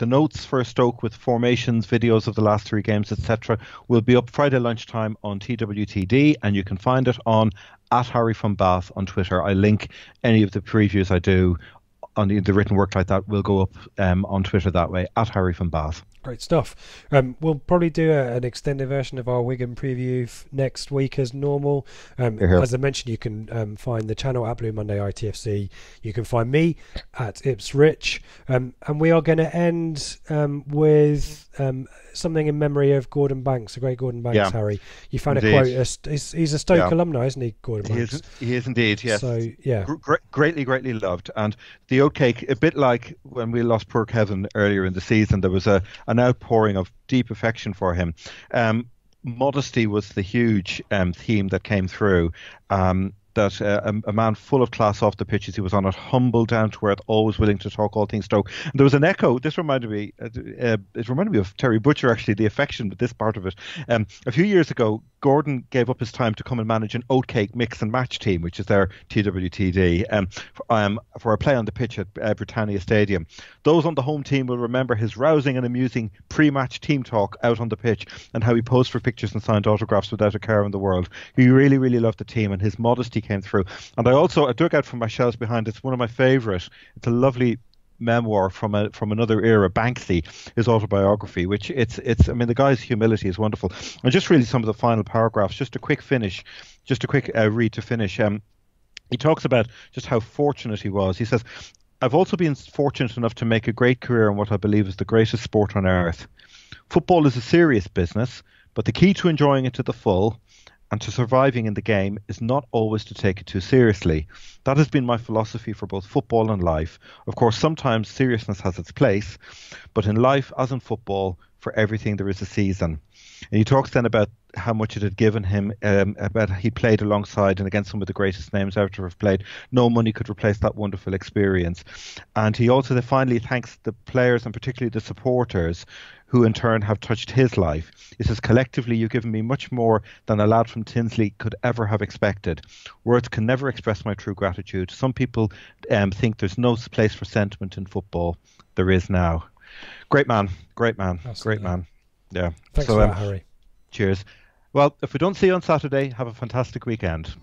B: notes for Stoke with formations, videos of the last 3 games, etc., will be up Friday lunchtime on TWTD, and you can find it on @HarryFromBath on Twitter. I link any of the previews I do on the written work like that will go up on Twitter that way, @HarryFromBath.
A: Great stuff. We'll probably do an extended version of our Wigan preview next week as normal. As I mentioned, you can find the channel at Blue Monday ITFC. You can find me at Ipsrich. And we are going to end with something in memory of Gordon Banks, the great Gordon Banks, Harry. You found a quote. He's a Stoke alumni, isn't he, Gordon Banks?
B: He is indeed, yes.
A: So, yeah.
B: Greatly loved. And the oatcake, a bit like when we lost poor Kevin earlier in the season, there was an outpouring of deep affection for him. Modesty was the huge theme that came through. That a man full of class off the pitches. He was on it, humble, down to earth, always willing to talk all things Stoke. And there was an echo. This reminded me. It reminded me of Terry Butcher, actually, the affection with this part of it. A few years ago, Gordon gave up his time to come and manage an oatcake mix and match team, which is their TWTD, for a play on the pitch at Britannia Stadium. Those on the home team will remember his rousing and amusing pre-match team talk out on the pitch, and how he posed for pictures and signed autographs without a care in the world. He really, really loved the team, and his modesty came through. And I dug out from my shelves behind. It's one of my favourite. It's a lovely memoir from another era, Banksy, his autobiography, which it's I mean, the guy's humility is wonderful. And just really some of the final paragraphs, just a quick read to finish. He talks about just how fortunate he was. He says, "I've also been fortunate enough to make a great career in what I believe is the greatest sport on earth. Football is a serious business, but the key to enjoying it to the full and to surviving in the game is not always to take it too seriously. That has been my philosophy for both football and life. Of course, sometimes seriousness has its place, but in life, as in football, for everything there is a season." And he talks then about how much it had given him, about he played alongside and against some of the greatest names ever to have played. No money could replace that wonderful experience. And he also finally thanks the players and particularly the supporters who in turn have touched his life. He says, "Collectively, you've given me much more than a lad from Tinsley could ever have expected. Words can never express my true gratitude. Some people think there's no place for sentiment in football. There is now." Great man.
A: Absolutely.
B: Great man. Yeah.
A: Thanks for that, Harry.
B: Cheers. Well, if we don't see you on Saturday, have a fantastic weekend.